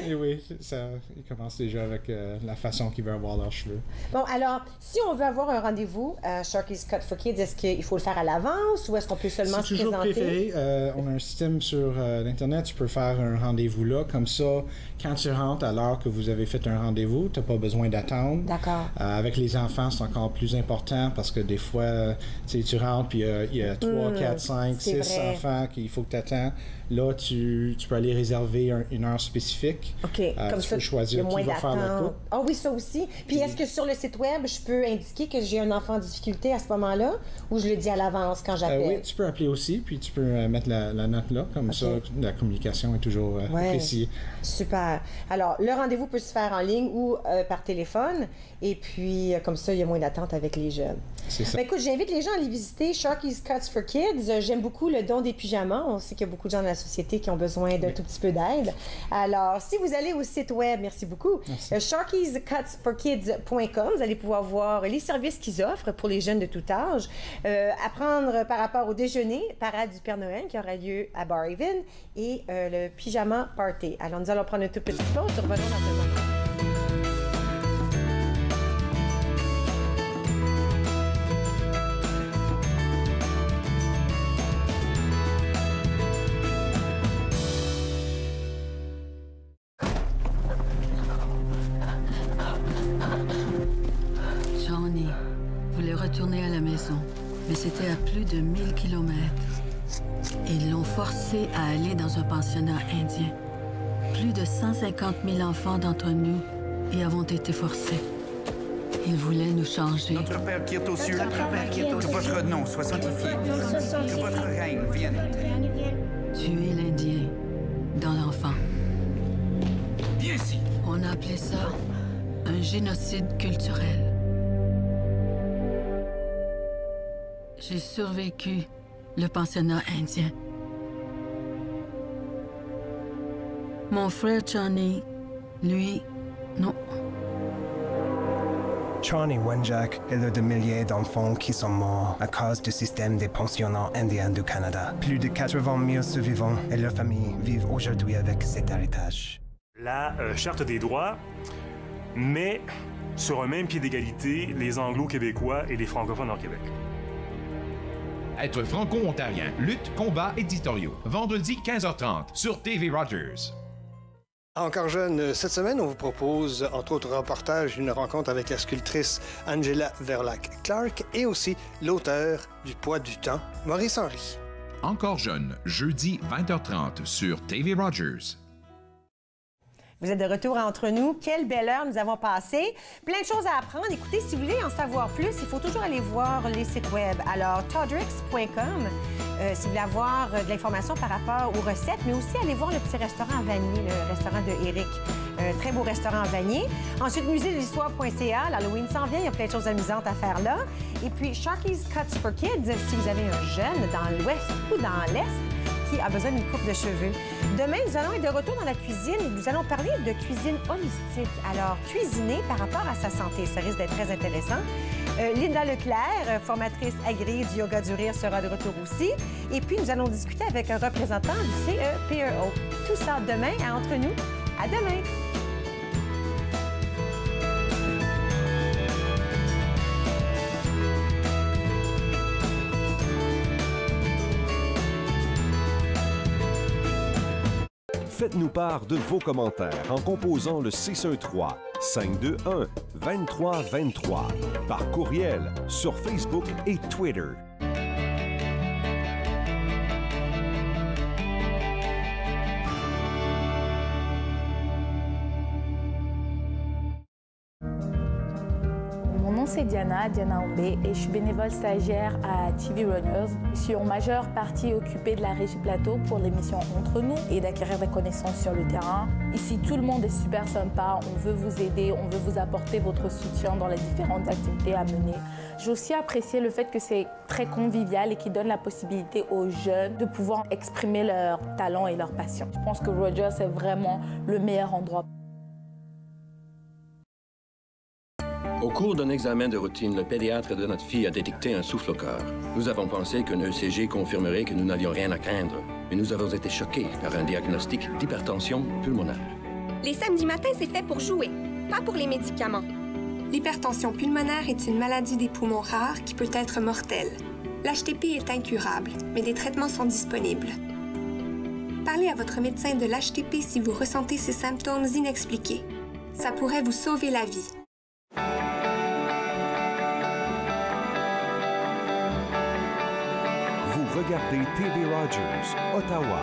Et oui, ils commencent déjà avec la façon qu'ils veulent avoir leurs cheveux.
Bon, alors, si on veut avoir un rendez-vous à Sharky's Cut for Kids, est-ce qu'il faut le faire à l'avance ou est-ce qu'on peut seulement se présenter?
C'est toujours préféré. On a un système sur l'Internet, tu peux faire un rendez-vous là. Comme ça, quand tu rentres à l'heure que vous avez fait un rendez-vous, tu n'as pas besoin d'attendre.
D'accord.
Avec les enfants, c'est encore plus important parce que des fois, tu rentres puis il y a 3, 4, 5, 6 enfants qu'il faut que tu attends. Là, tu peux aller réserver une heure spécifique.
OK. Comme
tu
ça,
peux choisir qui va faire la coupe.
Ah oui, ça aussi. Puis est-ce que sur le site web, je peux indiquer que j'ai un enfant en difficulté à ce moment-là ou je le dis à l'avance quand j'appelle?
Oui, tu peux appeler aussi, puis tu peux mettre la note là. Comme ça, la communication est toujours appréciée.
Super. Alors, le rendez-vous peut se faire en ligne ou par téléphone. Et puis, comme ça, il y a moins d'attente avec les jeunes.
C'est ça.
Ben, écoute, j'invite les gens à aller visiter Sharky's Cuts for Kids. J'aime beaucoup le don des pyjamas. On sait qu'il y a beaucoup de gens dans la société qui ont besoin d'un tout petit peu d'aide. Alors, si vous allez au site web, merci beaucoup, sharkyscutsforkids.com, vous allez pouvoir voir les services qu'ils offrent pour les jeunes de tout âge. Apprendre par rapport au déjeuner, parade du Père Noël qui aura lieu à Barrhaven et le pyjama party. Alors, nous allons prendre une toute petite pause. Revenons dans un moment.
Johnny voulait retourner à la maison, mais c'était à plus de 1000 kilomètres. Ils l'ont forcé à aller dans un pensionnat indien. Plus de 150 000 enfants d'entre nous y avons été forcés. Ils voulaient nous changer.
Notre Père qui est aux cieux, que votre nom soit sanctifié, que votre règne vienne.
Tuer l'Indien dans l'enfant.
Viens ici.
On a appelé ça un génocide culturel. J'ai survécu le pensionnat indien. Mon frère Johnny, lui, non.
Johnny Wenjack est l'un de milliers d'enfants qui sont morts à cause du système des pensionnats indiens du Canada. Plus de 80 000 survivants et leurs familles vivent aujourd'hui avec cet héritage.
La Charte des droits met sur un même pied d'égalité les Anglo-Québécois et les francophones en Québec.
Être franco-ontarien, lutte, combat éditoriaux. Vendredi 15h30 sur TV Rogers.
Encore jeune, cette semaine, on vous propose, entre autres reportages, une rencontre avec la sculptrice Angela Verlaque-Clark et aussi l'auteur du Poids du temps, Maurice Henry.
Encore jeune, jeudi 20h30 sur TV Rogers.
Vous êtes de retour entre nous. Quelle belle heure nous avons passée. Plein de choses à apprendre. Écoutez, si vous voulez en savoir plus, il faut toujours aller voir les sites web. Alors, todrix.com, si vous voulez avoir de l'information par rapport aux recettes, mais aussi aller voir le petit restaurant Vanier, le restaurant de Éric. Très beau restaurant Vanier. Ensuite, muséedelhistoire.ca. L'Halloween s'en vient. Il y a plein de choses amusantes à faire là. Et puis, Sharky's Cuts for Kids, si vous avez un jeune dans l'Ouest ou dans l'Est qui a besoin d'une coupe de cheveux. Demain, nous allons être de retour dans la cuisine et nous allons parler de cuisine holistique. Alors, cuisiner par rapport à sa santé, ça risque d'être très intéressant. Linda Leclerc, formatrice agréée du yoga du rire, sera de retour aussi. Et puis, nous allons discuter avec un représentant du CEPEO. Tout ça demain à Entre nous. À demain!
Faites-nous part de vos commentaires en composant le 613-521-2323 par courriel sur Facebook et Twitter.
Mon nom c'est Diana Ombé et je suis bénévole stagiaire à TV Runners. Je suis en majeure partie occupée de la Régie Plateau pour l'émission Entre nous et d'acquérir des connaissances sur le terrain. Ici, tout le monde est super sympa, on veut vous aider, on veut vous apporter votre soutien dans les différentes activités à mener. J'ai aussi apprécié le fait que c'est très convivial et qui donne la possibilité aux jeunes de pouvoir exprimer leurs talents et leurs passions. Je pense que Rogers est vraiment le meilleur endroit.
Au cours d'un examen de routine, le pédiatre de notre fille a détecté un souffle au cœur. Nous avons pensé qu'un ECG confirmerait que nous n'avions rien à craindre, mais nous avons été choqués par un diagnostic d'hypertension pulmonaire.
Les samedis matins, c'est fait pour jouer, pas pour les médicaments. L'hypertension pulmonaire est une maladie des poumons rares qui peut être mortelle. L'HTP est incurable, mais des traitements sont disponibles. Parlez à votre médecin de l'HTP si vous ressentez ces symptômes inexpliqués. Ça pourrait vous sauver la vie.
Vous regardez TV Rogers, Ottawa.